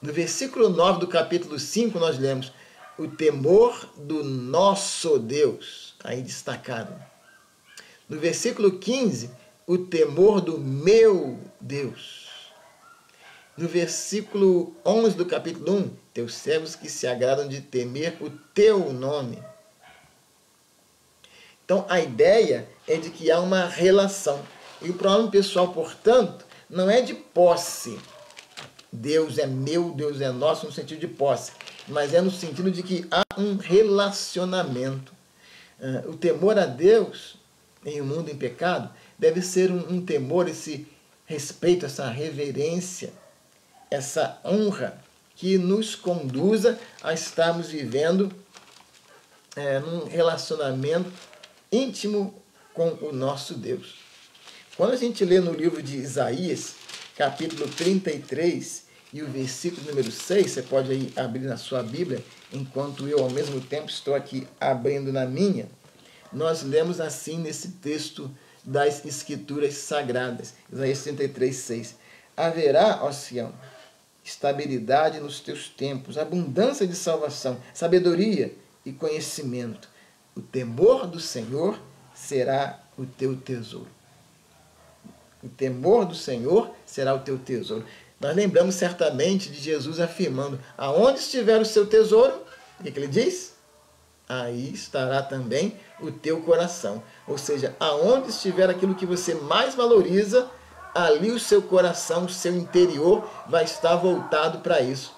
No versículo 9 do capítulo 5, nós lemos o temor do nosso Deus, aí destacado. No versículo 15, o temor do meu Deus. No versículo 11 do capítulo 1, teus servos que se agradam de temer o teu nome. Então, a ideia é de que há uma relação. E o pronome pessoal, portanto, não é de posse. Deus é meu, Deus é nosso, no sentido de posse. Mas é no sentido de que há um relacionamento. O temor a Deus, em um mundo em pecado, deve ser um temor, esse respeito, essa reverência, essa honra que nos conduza a estarmos vivendo num relacionamento íntimo com o nosso Deus. Quando a gente lê no livro de Isaías, capítulo 33, e o versículo número 6, você pode aí abrir na sua Bíblia, enquanto eu ao mesmo tempo estou aqui abrindo na minha, nós lemos assim nesse texto das Escrituras Sagradas, Isaías 33, 6. Haverá, ó Sião, estabilidade nos teus tempos, abundância de salvação, sabedoria e conhecimento. O temor do Senhor será o teu tesouro. O temor do Senhor será o teu tesouro. Nós lembramos certamente de Jesus afirmando, aonde estiver o seu tesouro, o que ele diz? Aí estará também o teu coração. Ou seja, aonde estiver aquilo que você mais valoriza, ali o seu coração, o seu interior vai estar voltado para isso.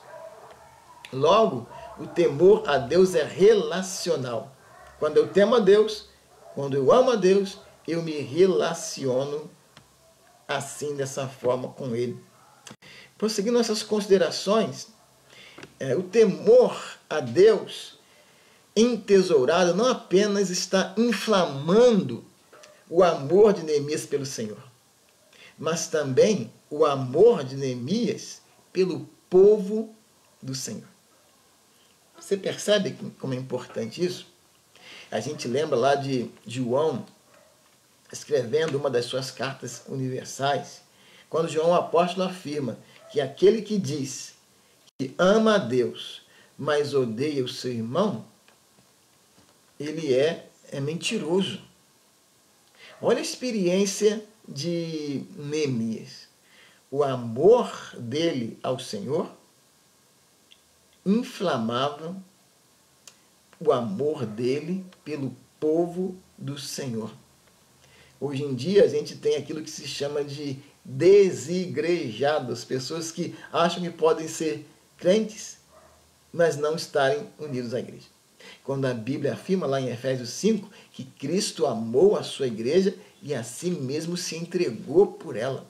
Logo, o temor a Deus é relacional. Quando eu temo a Deus, quando eu amo a Deus, eu me relaciono assim, dessa forma com Ele. Prosseguindo essas considerações, o temor a Deus entesourado não apenas está inflamando o amor de Neemias pelo Senhor, mas também o amor de Neemias pelo povo do Senhor. Você percebe como é importante isso? A gente lembra lá de João, escrevendo uma das suas cartas universais, quando João apóstolo afirma que aquele que diz que ama a Deus, mas odeia o seu irmão, ele é mentiroso. Olha a experiência de Neemias. O amor dele ao Senhor inflamava o amor dele pelo povo do Senhor. Hoje em dia a gente tem aquilo que se chama de desigrejados, pessoas que acham que podem ser crentes, mas não estarem unidos à igreja. Quando a Bíblia afirma lá em Efésios 5 que Cristo amou a sua igreja e assim mesmo se entregou por ela.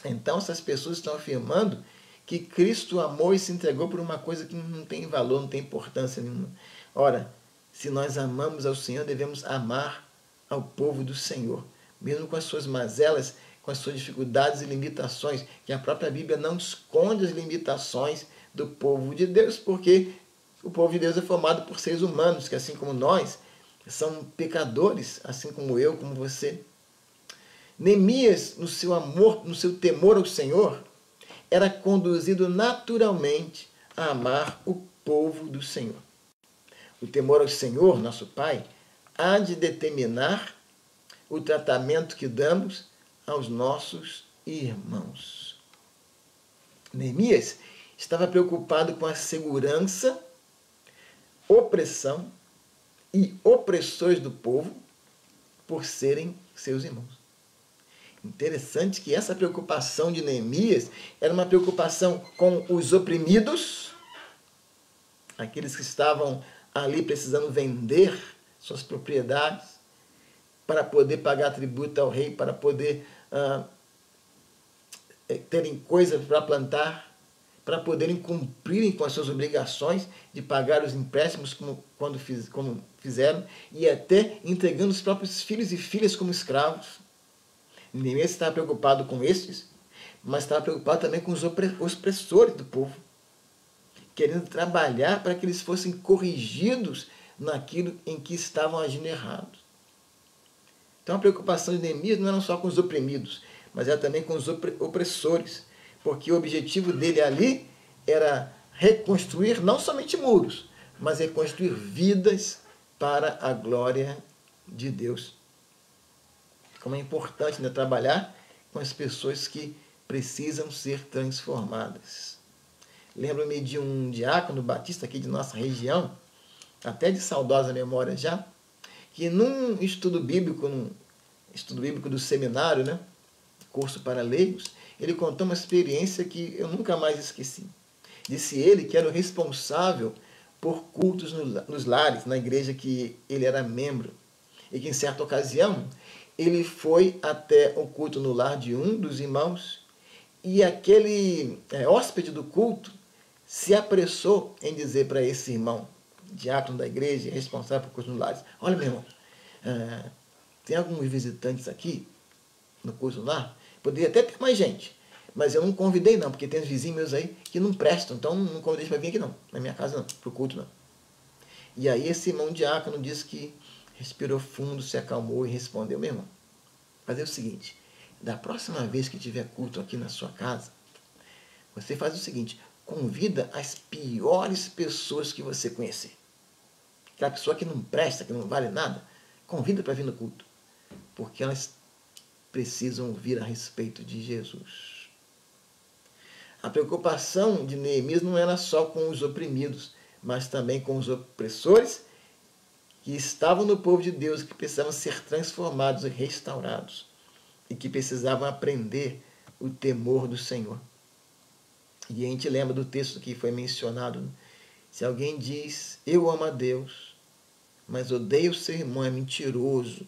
Então essas pessoas estão afirmando que Cristo amou e se entregou por uma coisa que não tem valor, não tem importância nenhuma. Ora, se nós amamos ao Senhor, devemos amar ao povo do Senhor, mesmo com as suas mazelas, com as suas dificuldades e limitações, que a própria Bíblia não esconde as limitações do povo de Deus, porque o povo de Deus é formado por seres humanos, que assim como nós, são pecadores, assim como eu, como você. Neemias, no seu amor, no seu temor ao Senhor, era conduzido naturalmente a amar o povo do Senhor. O temor ao Senhor, nosso Pai, há de determinar o tratamento que damos aos nossos irmãos. Neemias estava preocupado com a segurança, opressão e opressores do povo por serem seus irmãos. Interessante que essa preocupação de Neemias era uma preocupação com os oprimidos, aqueles que estavam ali precisando vender suas propriedades para poder pagar tributo ao rei, para poder terem coisa para plantar, para poderem cumprirem com as suas obrigações de pagar os empréstimos como fizeram, e até entregando os próprios filhos e filhas como escravos. Neemias estava preocupado com estes, mas estava preocupado também com os opressores do povo, querendo trabalhar para que eles fossem corrigidos naquilo em que estavam agindo errado. Então a preocupação de Neemias não era só com os oprimidos, mas era também com os opressores, porque o objetivo dele ali era reconstruir não somente muros, mas reconstruir vidas para a glória de Deus. Como é importante, né, trabalhar com as pessoas que precisam ser transformadas. Lembro-me de um diácono batista aqui de nossa região, até de saudosa memória já, que num estudo bíblico do seminário, né, curso para leigos, ele contou uma experiência que eu nunca mais esqueci. Disse ele que era o responsável por cultos nos lares, na igreja que ele era membro, e que em certa ocasião ele foi até o culto no lar de um dos irmãos, e aquele hóspede do culto se apressou em dizer para esse irmão, diácono da igreja, responsável por culto nos lares: olha, meu irmão, tem alguns visitantes aqui no culto no lar? Poderia até ter mais gente, mas eu não convidei não, porque tem uns vizinhos meus aí que não prestam, então não convidei para vir aqui não, na minha casa não, para o culto não. E aí esse irmão diácono disse que respirou fundo, se acalmou e respondeu: meu irmão, fazer o seguinte, da próxima vez que tiver culto aqui na sua casa, você faz o seguinte, convida as piores pessoas que você conhecer. Aquela pessoa que não presta, que não vale nada, convida para vir no culto, porque elas precisam ouvir a respeito de Jesus. A preocupação de Neemias não era só com os oprimidos, mas também com os opressores que estavam no povo de Deus, que precisavam ser transformados e restaurados, e que precisavam aprender o temor do Senhor. E a gente lembra do texto que foi mencionado: se alguém diz, eu amo a Deus, mas odeia o seu irmão, é mentiroso,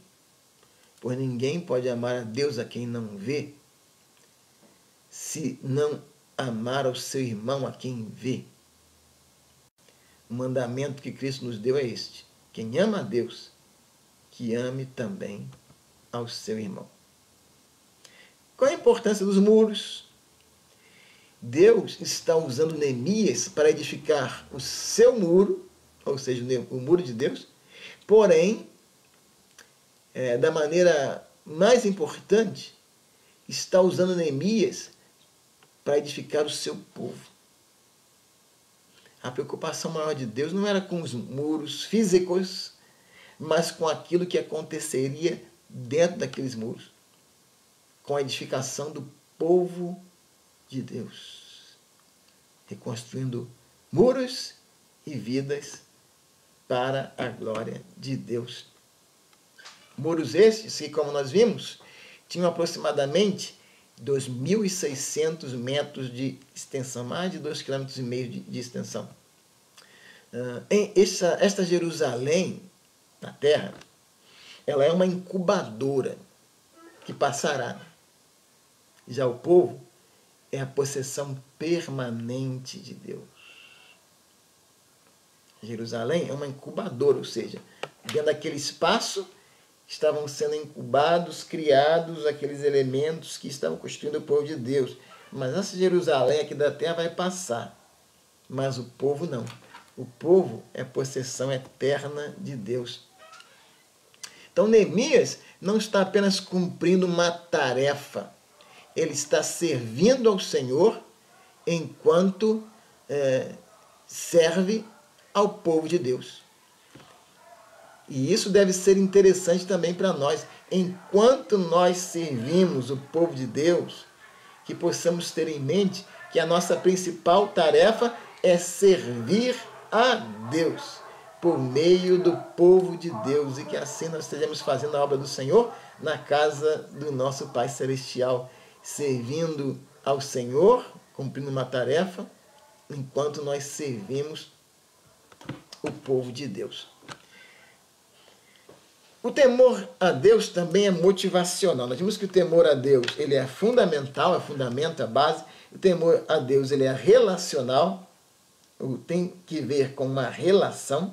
pois ninguém pode amar a Deus a quem não vê, se não amar ao seu irmão a quem vê. O mandamento que Cristo nos deu é este: quem ama a Deus, que ame também ao seu irmão. Qual a importância dos muros? Deus está usando Neemias para edificar o seu muro, ou seja, o muro de Deus, porém, da maneira mais importante, está usando Neemias para edificar o seu povo. A preocupação maior de Deus não era com os muros físicos, mas com aquilo que aconteceria dentro daqueles muros, com a edificação do povo de Deus, reconstruindo muros e vidas para a glória de Deus. Muros estes que, como nós vimos, tinham aproximadamente 2.600 metros de extensão, mais de 2,5 km de extensão. Esta Jerusalém, na terra, ela é uma incubadora que passará. Já o povo é a possessão permanente de Deus. Jerusalém é uma incubadora, ou seja, dentro daquele espaço estavam sendo incubados, criados aqueles elementos que estavam constituindo o povo de Deus. Mas essa Jerusalém aqui da terra vai passar. Mas o povo não. O povo é possessão eterna de Deus. Então Neemias não está apenas cumprindo uma tarefa. Ele está servindo ao Senhor enquanto serve ao povo de Deus. E isso deve ser interessante também para nós. Enquanto nós servimos o povo de Deus, que possamos ter em mente que a nossa principal tarefa é servir a Deus por meio do povo de Deus, e que assim nós estejamos fazendo a obra do Senhor na casa do nosso Pai Celestial, servindo ao Senhor, cumprindo uma tarefa, enquanto nós servimos o povo de Deus. O temor a Deus também é motivacional. Nós vimos que o temor a Deus ele é fundamental, é fundamento, é base. O temor a Deus ele é relacional, tem que ver com uma relação.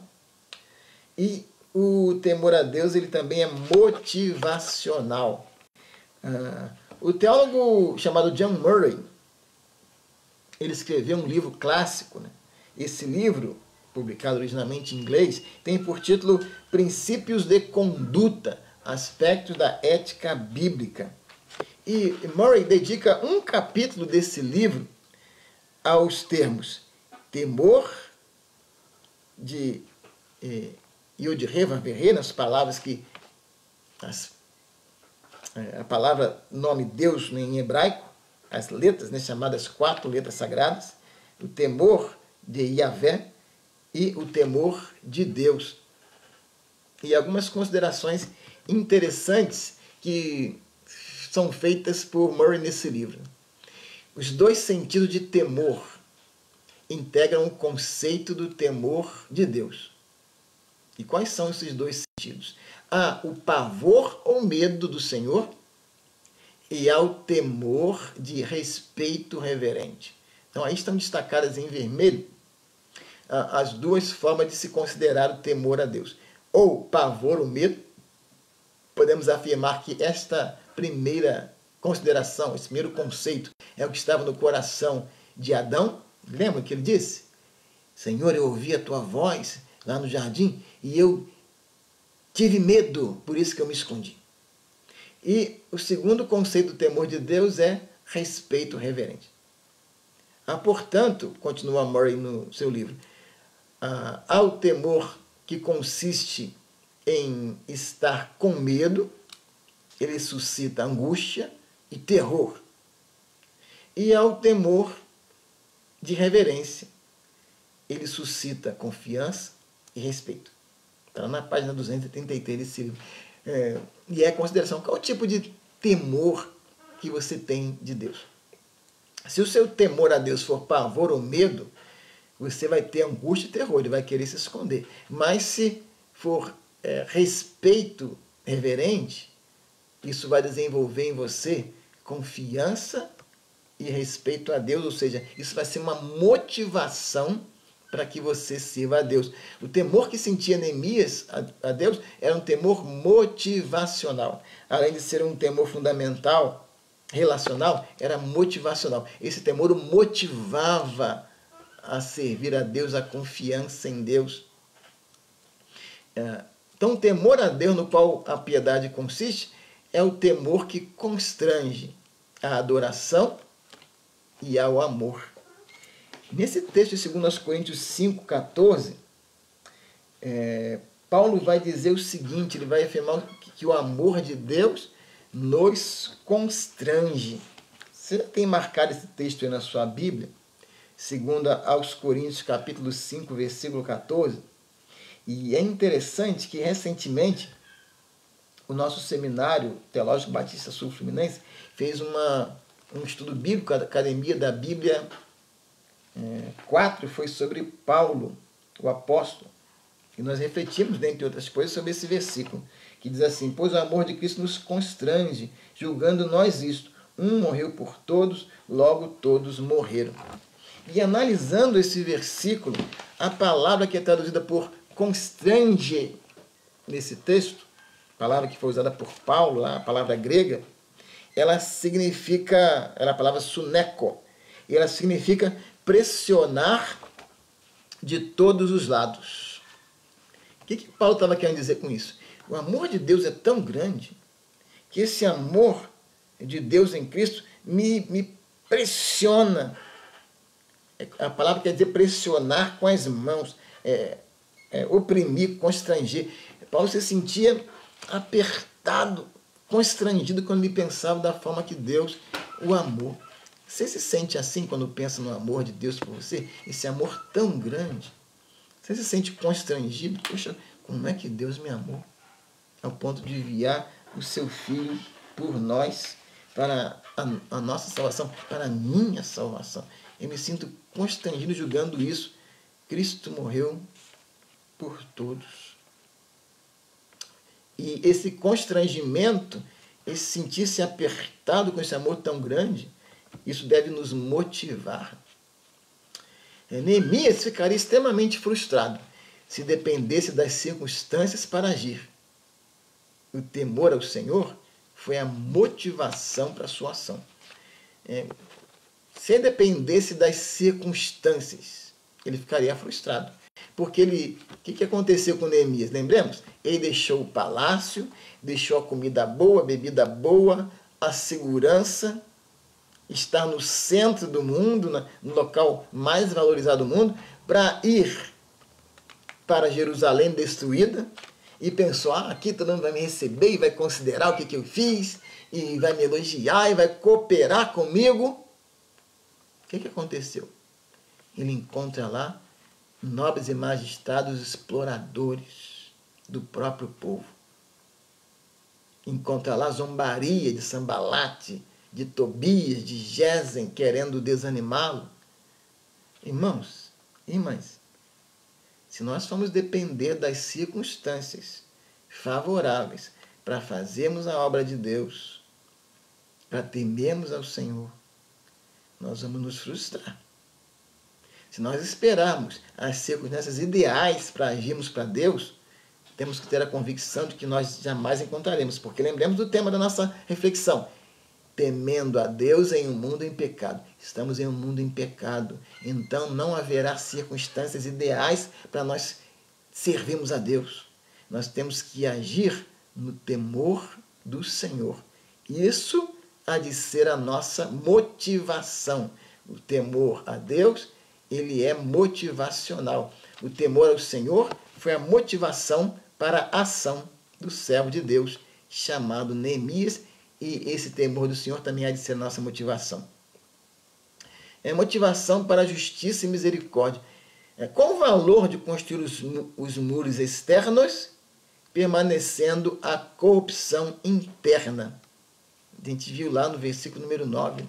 E o temor a Deus ele também é motivacional. O teólogo chamado John Murray, ele escreveu um livro clássico, né? Esse livro, publicado originalmente em inglês, tem por título Princípios de Conduta, Aspectos da Ética Bíblica. E Murray dedica um capítulo desse livro aos termos temor de Yod-Heh-Vav-Heh, nas palavras que a palavra nome Deus em hebraico, as letras, né, chamadas 4 letras sagradas, o temor de Yahvé e o temor de Deus. E algumas considerações interessantes que são feitas por Murray nesse livro. Os dois sentidos de temor integram o conceito do temor de Deus. E quais são esses dois sentidos? Há o pavor ou medo do Senhor e há o temor de respeito reverente. Então aí estão destacadas em vermelho as duas formas de se considerar o temor a Deus. Ou pavor ou medo, podemos afirmar que esta primeira consideração, esse primeiro conceito, é o que estava no coração de Adão. Lembra que ele disse? Senhor, eu ouvi a tua voz lá no jardim e eu tive medo, por isso que eu me escondi. E o segundo conceito do temor de Deus é respeito reverente. Portanto, continua Murray no seu livro, há o temor que consiste em estar com medo, ele suscita angústia e terror. E há o temor de reverência, ele suscita confiança e respeito. Está na página 233 desse livro. E é a consideração, qual é o tipo de temor que você tem de Deus? Se o seu temor a Deus for pavor ou medo, você vai ter angústia e terror, ele vai querer se esconder. Mas se for respeito reverente, isso vai desenvolver em você confiança e respeito a Deus, ou seja, isso vai ser uma motivação para que você sirva a Deus. O temor que sentia Neemias a Deus era um temor motivacional. Além de ser um temor fundamental, relacional, era motivacional. Esse temor o motivava a servir a Deus, a confiança em Deus. Então, o temor a Deus, no qual a piedade consiste, é o temor que constrange a adoração e ao amor. Nesse texto de 2 Coríntios 5,14, Paulo vai dizer o seguinte, ele vai afirmar que o amor de Deus nos constrange. Você tem marcado esse texto aí na sua Bíblia? 2 aos Coríntios, capítulo 5, versículo 14. E é interessante que, recentemente, o nosso seminário Teológico Batista Sul Fluminense fez um estudo bíblico, a Academia da Bíblia 4, foi sobre Paulo, o apóstolo. E nós refletimos, dentre outras coisas, sobre esse versículo, que diz assim: pois o amor de Cristo nos constrange, julgando nós isto, um morreu por todos, logo todos morreram. E analisando esse versículo, a palavra que é traduzida por constrange nesse texto, a palavra que foi usada por Paulo, a palavra grega, ela significa, ela é a palavra suneko, e ela significa pressionar de todos os lados. O que Paulo estava querendo dizer com isso? O amor de Deus é tão grande que esse amor de Deus em Cristo me pressiona. A palavra quer dizer pressionar com as mãos, oprimir, constranger. Paulo se sentia apertado, constrangido quando ele pensava da forma que Deus o amou. Você se sente assim quando pensa no amor de Deus por você? Esse amor tão grande. Você se sente constrangido? Poxa, como é que Deus me amou? Ao ponto de enviar o seu Filho por nós, para a nossa salvação, para a minha salvação. Eu me sinto constrangido julgando isso. Cristo morreu por todos. E esse constrangimento, esse sentir-se apertado com esse amor tão grande, isso deve nos motivar. Neemias ficaria extremamente frustrado se dependesse das circunstâncias para agir. O temor ao Senhor foi a motivação para a sua ação. Se dependesse das circunstâncias, ele ficaria frustrado. Porque o que aconteceu com Neemias? Lembremos? Ele deixou o palácio, deixou a comida boa, a bebida boa, a segurança, estar no centro do mundo, no local mais valorizado do mundo, para ir para Jerusalém destruída, e pensou, aqui todo mundo vai me receber e vai considerar o que eu fiz, e vai me elogiar, e vai cooperar comigo. O que aconteceu? Ele encontra lá nobres e magistrados exploradores do próprio povo. Encontra lá zombaria de Sambalate, de Tobias, de Gesem, querendo desanimá-lo. Irmãos, irmãs, se nós formos depender das circunstâncias favoráveis para fazermos a obra de Deus, para temermos ao Senhor, nós vamos nos frustrar. Se nós esperarmos as circunstâncias ideais para agirmos para Deus, temos que ter a convicção de que nós jamais encontraremos, porque lembremos do tema da nossa reflexão: temendo a Deus em um mundo em pecado. Estamos em um mundo em pecado, então não haverá circunstâncias ideais para nós servirmos a Deus. Nós temos que agir no temor do Senhor. Isso há de ser a nossa motivação. O temor a Deus, ele é motivacional. O temor ao Senhor foi a motivação para a ação do servo de Deus, chamado Neemias, e esse temor do Senhor também há de ser a nossa motivação. É motivação para a justiça e misericórdia. Qual o valor de construir os muros externos, permanecendo a corrupção interna? A gente viu lá no versículo número 9.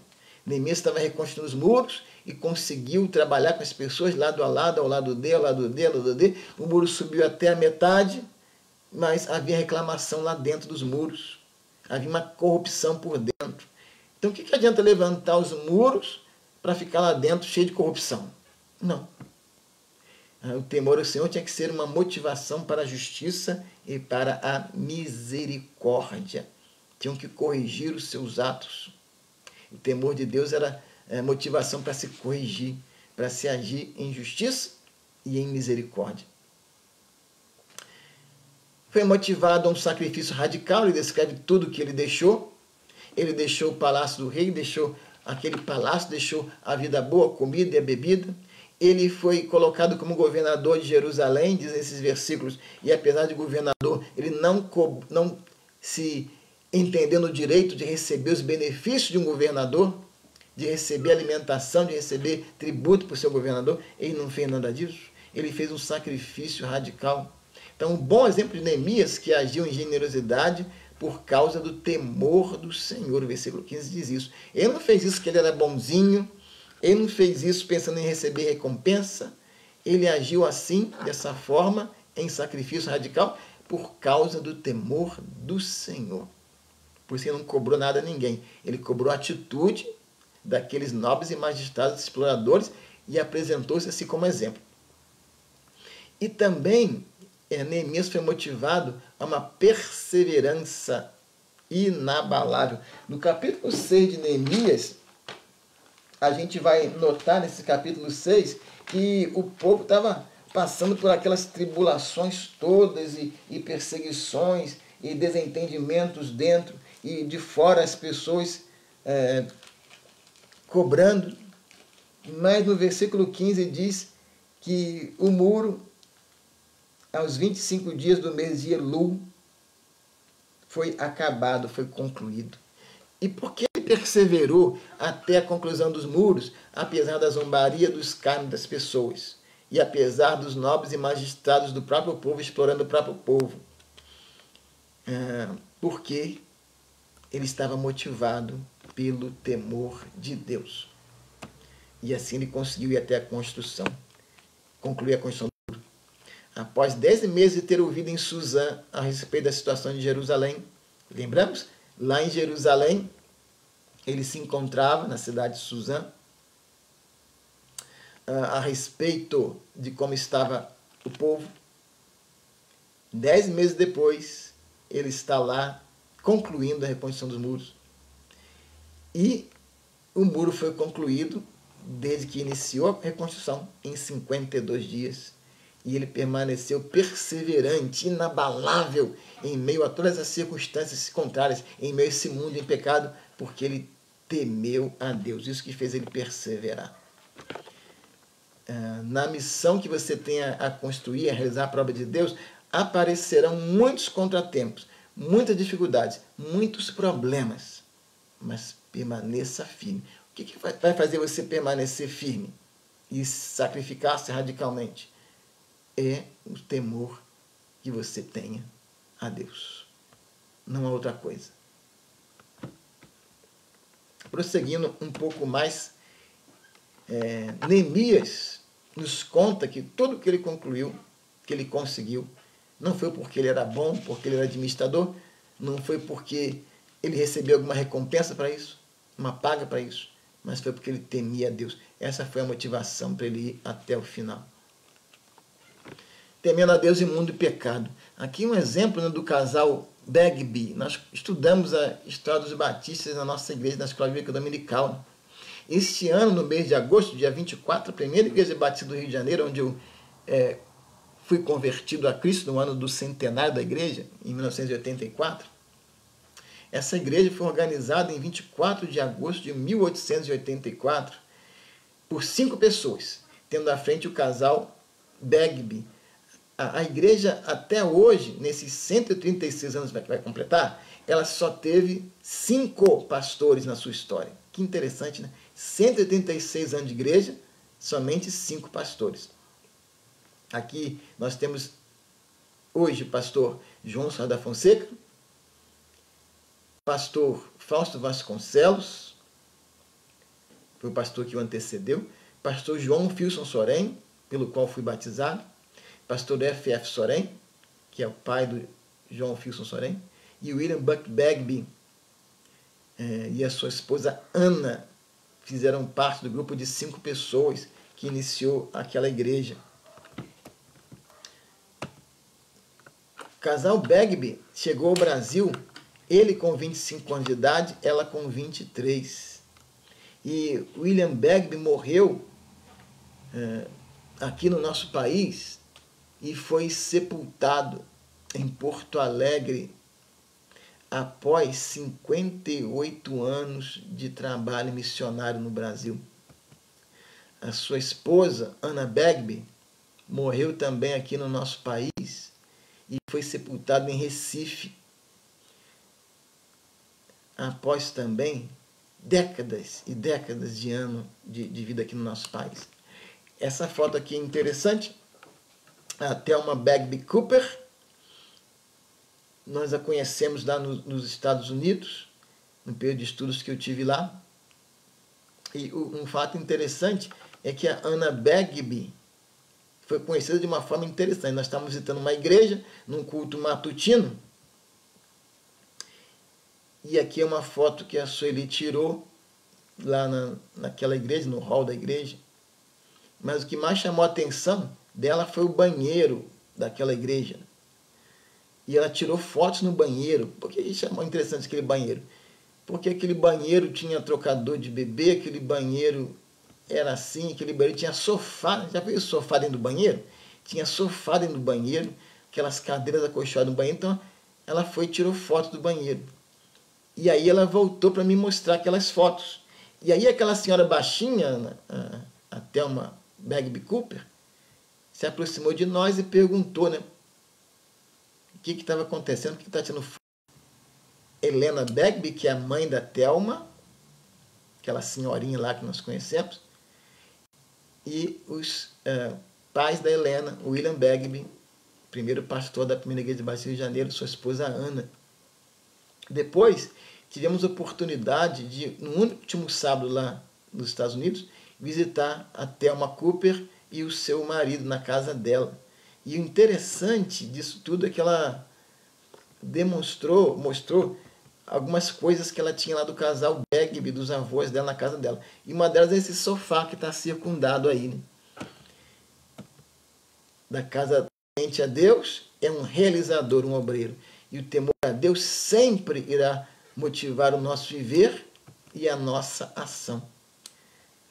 Neemias estava reconstruindo os muros e conseguiu trabalhar com as pessoas lado a lado, ao lado D, ao lado D, ao lado D. O muro subiu até a metade, mas havia reclamação lá dentro dos muros. Havia uma corrupção por dentro. Então, o que adianta levantar os muros para ficar lá dentro cheio de corrupção? Não. O temor ao Senhor tinha que ser uma motivação para a justiça e para a misericórdia. Tinham que corrigir os seus atos. O temor de Deus era motivação para se corrigir, para se agir em justiça e em misericórdia. Foi motivado a um sacrifício radical. Ele descreve tudo o que ele deixou. Ele deixou o palácio do rei, deixou aquele palácio, deixou a vida boa, a comida e a bebida. Ele foi colocado como governador de Jerusalém, diz esses versículos, e apesar de governador, ele não se entendeu no direito de receber os benefícios de um governador, de receber alimentação, de receber tributo por seu governador. Ele não fez nada disso. Ele fez um sacrifício radical. Então, um bom exemplo de Neemias, que agiu em generosidade por causa do temor do Senhor. O versículo 15 diz isso. Ele não fez isso porque ele era bonzinho, ele não fez isso pensando em receber recompensa. Ele agiu assim, dessa forma, em sacrifício radical, por causa do temor do Senhor. Por isso ele não cobrou nada a ninguém. Ele cobrou a atitude daqueles nobres e magistrados exploradores e apresentou-se assim como exemplo. E também Neemias foi motivado a uma perseverança inabalável. No capítulo 6 de Neemias, a gente vai notar nesse capítulo 6 que o povo estava passando por aquelas tribulações todas e perseguições e desentendimentos dentro e de fora, as pessoas cobrando. Mas no versículo 15 diz que o muro, aos 25 dias do mês de Elul, foi acabado, foi concluído. E por que ele perseverou até a conclusão dos muros, apesar da zombaria, do escárnio das pessoas, e apesar dos nobres e magistrados do próprio povo explorando o próprio povo? Porque ele estava motivado pelo temor de Deus. E assim ele conseguiu ir até a construção, concluir a construção do muro. Após 10 meses de ter ouvido em Suzã a respeito da situação de Jerusalém, lembramos? Lá em Jerusalém, ele se encontrava na cidade de Suzã, a respeito de como estava o povo. 10 meses depois, ele está lá concluindo a reconstrução dos muros. E o muro foi concluído desde que iniciou a reconstrução em 52 dias. E ele permaneceu perseverante, inabalável, em meio a todas as circunstâncias contrárias, em meio a esse mundo em pecado, porque ele temeu a Deus. Isso que fez ele perseverar. Na missão que você tenha a construir, a realizar a prova de Deus, aparecerão muitos contratempos, muitas dificuldades, muitos problemas. Mas permaneça firme. O que vai fazer você permanecer firme e sacrificar-se radicalmente? É o temor que você tenha a Deus. Não há outra coisa. Prosseguindo um pouco mais, Neemias nos conta que tudo que ele concluiu, que ele conseguiu, não foi porque ele era bom, porque ele era administrador, não foi porque ele recebeu alguma recompensa para isso, uma paga para isso, mas foi porque ele temia a Deus. Essa foi a motivação para ele ir até o final. Temendo a Deus em mundo e pecado. Aqui um exemplo do casal Bagby. Nós estudamos a história dos batistas na nossa igreja, na Escola Bíblica Dominical. Este ano, no mês de agosto, dia 24, a primeira igreja batista do Rio de Janeiro, onde eu fui convertido a Cristo no ano do centenário da igreja, em 1984. Essa igreja foi organizada em 24 de agosto de 1884 por 5 pessoas, tendo à frente o casal Bagby. A igreja, até hoje, nesses 136 anos que vai completar, ela só teve 5 pastores na sua história. Que interessante, né? 136 anos de igreja, somente 5 pastores. Aqui nós temos hoje o pastor João Soares da Fonseca, pastor Fausto Vasconcelos, foi o pastor que o antecedeu, pastor João Filson Sorém, pelo qual fui batizado, pastor F.F. Sorém, que é o pai do João Filson Sorém, e William Buck Bagby e a sua esposa Ana fizeram parte do grupo de 5 pessoas que iniciou aquela igreja. casal Bagby chegou ao Brasil, ele com 25 anos de idade, ela com 23. E William Bagby morreu aqui no nosso país e foi sepultado em Porto Alegre após 58 anos de trabalho missionário no Brasil. A sua esposa, Anna Bagby, morreu também aqui no nosso país e foi sepultada em Recife, após também décadas e décadas de anos de vida aqui no nosso país. Essa foto aqui é interessante. A Thelma Bagby Cooper, nós a conhecemos lá nos Estados Unidos, no período de estudos que eu tive lá. E um fato interessante é que a Anna Bagby foi conhecida de uma forma interessante. Nós estávamos visitando uma igreja, num culto matutino, e aqui é uma foto que a Sueli tirou lá naquela igreja, no hall da igreja. Mas o que mais chamou a atenção dela foi o banheiro daquela igreja. E ela tirou fotos no banheiro. Por que chamou interessante aquele banheiro? Porque aquele banheiro tinha trocador de bebê, aquele banheiro era assim, aquele banheiro tinha sofá. Já viu o sofá dentro do banheiro? Tinha sofá dentro do banheiro, aquelas cadeiras acolchoadas no banheiro. Então ela foi e tirou fotos do banheiro. E aí ela voltou para me mostrar aquelas fotos. E aí aquela senhora baixinha, a Thelma Bagby Cooper, se aproximou de nós e perguntou, né, o que estava acontecendo, o que está tirando foto. Helena Bagby, que é a mãe da Thelma, aquela senhorinha lá que nós conhecemos, e os pais da Helena, William Bagby, primeiro pastor da primeira igreja de Batista Rio de Janeiro, sua esposa Ana. Depois, tivemos a oportunidade de, no último sábado lá nos Estados Unidos, visitar a Thelma Cooper e o seu marido na casa dela. E o interessante disso tudo é que ela mostrou algumas coisas que ela tinha lá do casal Bagby, dos avós dela na casa dela. E uma delas é esse sofá que está circundado aí, né? Da casa temente a Deus é um realizador, um obreiro. E o temor a Deus sempre irá motivar o nosso viver e a nossa ação.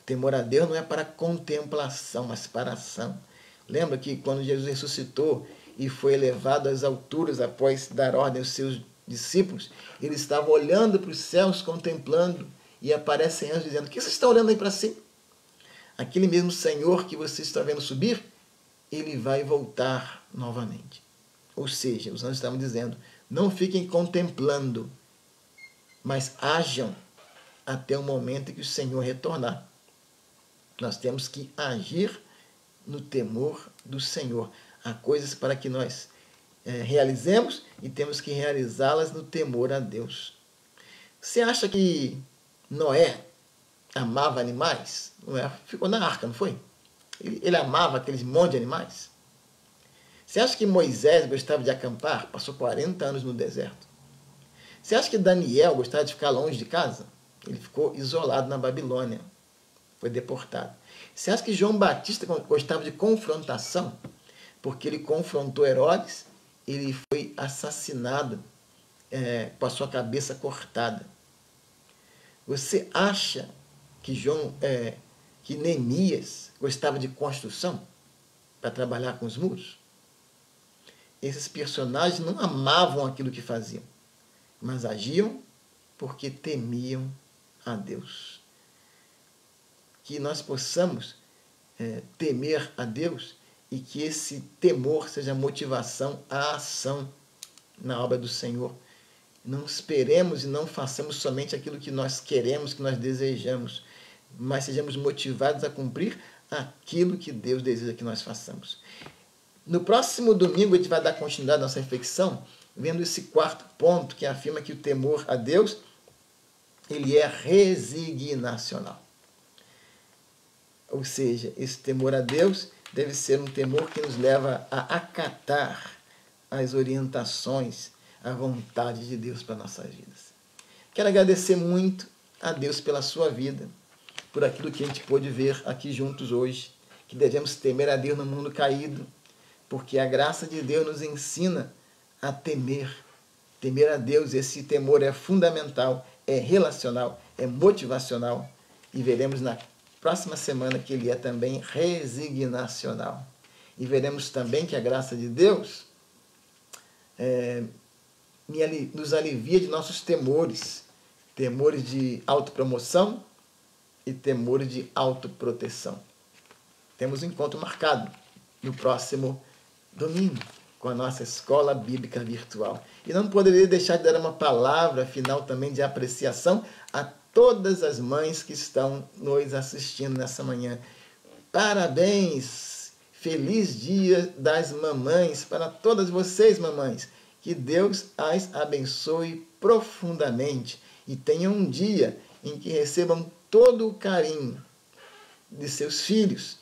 O temor a Deus não é para contemplação, mas para ação. Lembra que quando Jesus ressuscitou e foi elevado às alturas após dar ordem aos seus discípulos, ele estava olhando para os céus, contemplando, e aparecem anjos dizendo: o que você está olhando aí para cima? Aquele mesmo Senhor que você está vendo subir, ele vai voltar novamente. Ou seja, os anjos estavam dizendo: não fiquem contemplando, mas hajam até o momento em que o Senhor retornar. Nós temos que agir no temor do Senhor. Há coisas para que nós realizemos e temos que realizá-las no temor a Deus. Você acha que Noé amava animais? Noé ficou na arca, não foi? Ele amava aqueles monte de animais? Você acha que Moisés gostava de acampar? Passou 40 anos no deserto. Você acha que Daniel gostava de ficar longe de casa? Ele ficou isolado na Babilônia. Foi deportado. Você acha que João Batista gostava de confrontação? Porque ele confrontou Herodes, ele foi assassinado com a sua cabeça cortada. Você acha que que Neemias gostava de construção para trabalhar com os muros? Esses personagens não amavam aquilo que faziam, mas agiam porque temiam a Deus. Que nós possamos temer a Deus e que esse temor seja motivação à ação na obra do Senhor. Não esperemos e não façamos somente aquilo que nós queremos, que nós desejamos, mas sejamos motivados a cumprir aquilo que Deus deseja que nós façamos. No próximo domingo a gente vai dar continuidade à nossa reflexão, vendo esse quarto ponto que afirma que o temor a Deus ele é resignacional. Ou seja, esse temor a Deus deve ser um temor que nos leva a acatar as orientações, a vontade de Deus para nossas vidas. Quero agradecer muito a Deus pela sua vida, por aquilo que a gente pôde ver aqui juntos hoje, que devemos temer a Deus no mundo caído, porque a graça de Deus nos ensina a temer. Temer a Deus, esse temor é fundamental, é relacional, é motivacional. E veremos na próxima semana que ele é também resignacional. E veremos também que a graça de Deus nos alivia de nossos temores. Temores de autopromoção e temores de autoproteção. Temos um encontro marcado no próximo domingo com a nossa escola bíblica virtual. E não poderia deixar de dar uma palavra final também de apreciação a todas as mães que estão nos assistindo nessa manhã. Parabéns! Feliz Dia das Mamães para todas vocês, mamães. Que Deus as abençoe profundamente e tenham um dia em que recebam todo o carinho de seus filhos,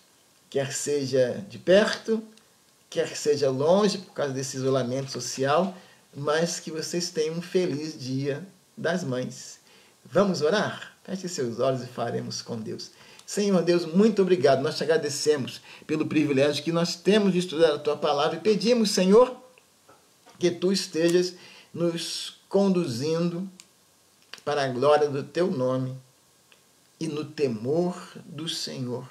quer seja de perto, quer seja longe por causa desse isolamento social, mas que vocês tenham um feliz Dia das Mães. Vamos orar? Feche seus olhos e faremos com Deus. Senhor Deus, muito obrigado. Nós te agradecemos pelo privilégio que nós temos de estudar a Tua Palavra e pedimos, Senhor, que Tu estejas nos conduzindo para a glória do Teu nome e no temor do Senhor.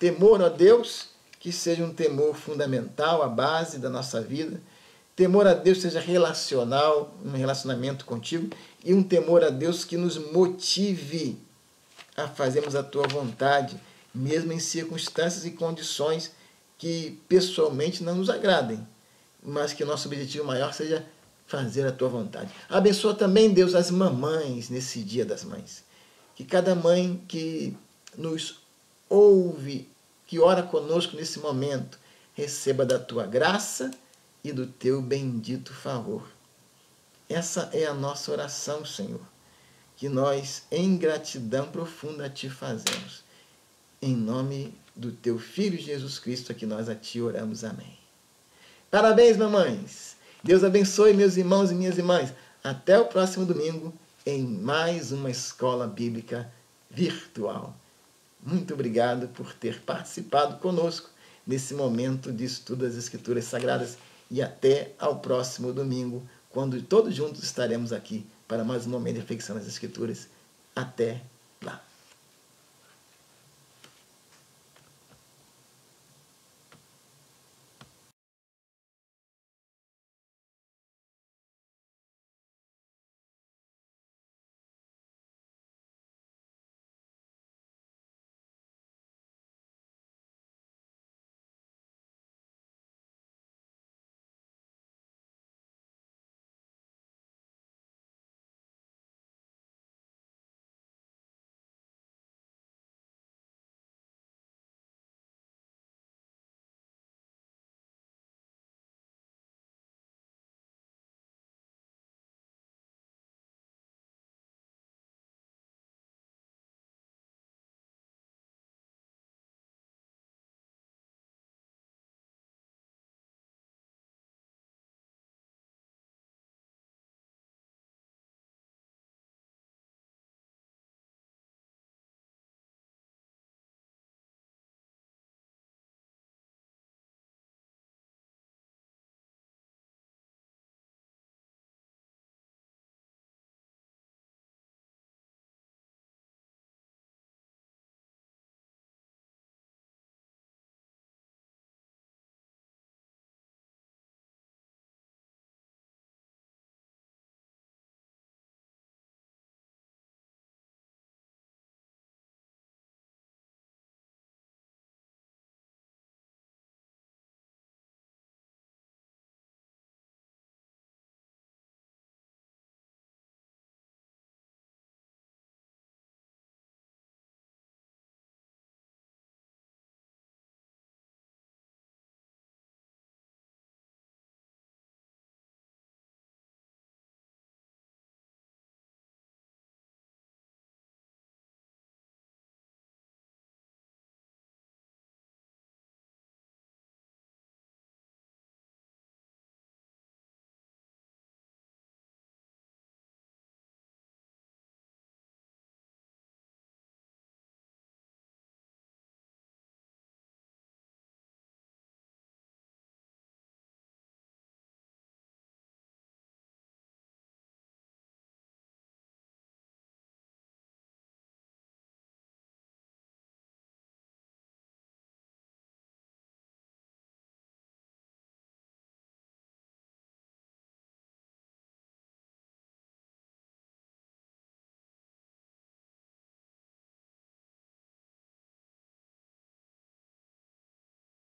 Temor a Deus, que seja um temor fundamental, a base da nossa vida. Temor a Deus seja relacional, um relacionamento contigo. E um temor a Deus que nos motive a fazermos a Tua vontade, mesmo em circunstâncias e condições que pessoalmente não nos agradem, mas que o nosso objetivo maior seja fazer a Tua vontade. Abençoa também, Deus, as mamães nesse Dia das Mães. Que cada mãe que nos ouve, que ora conosco nesse momento, receba da Tua graça e do Teu bendito favor. Essa é a nossa oração, Senhor, que nós, em gratidão profunda, Te fazemos. Em nome do Teu Filho Jesus Cristo, a que nós a Ti oramos. Amém. Parabéns, mamães! Deus abençoe meus irmãos e minhas irmãs. Até o próximo domingo, em mais uma escola bíblica virtual. Muito obrigado por ter participado conosco nesse momento de estudo das Escrituras Sagradas e até ao próximo domingo, quando todos juntos estaremos aqui para mais um momento de reflexão nas Escrituras. Até lá!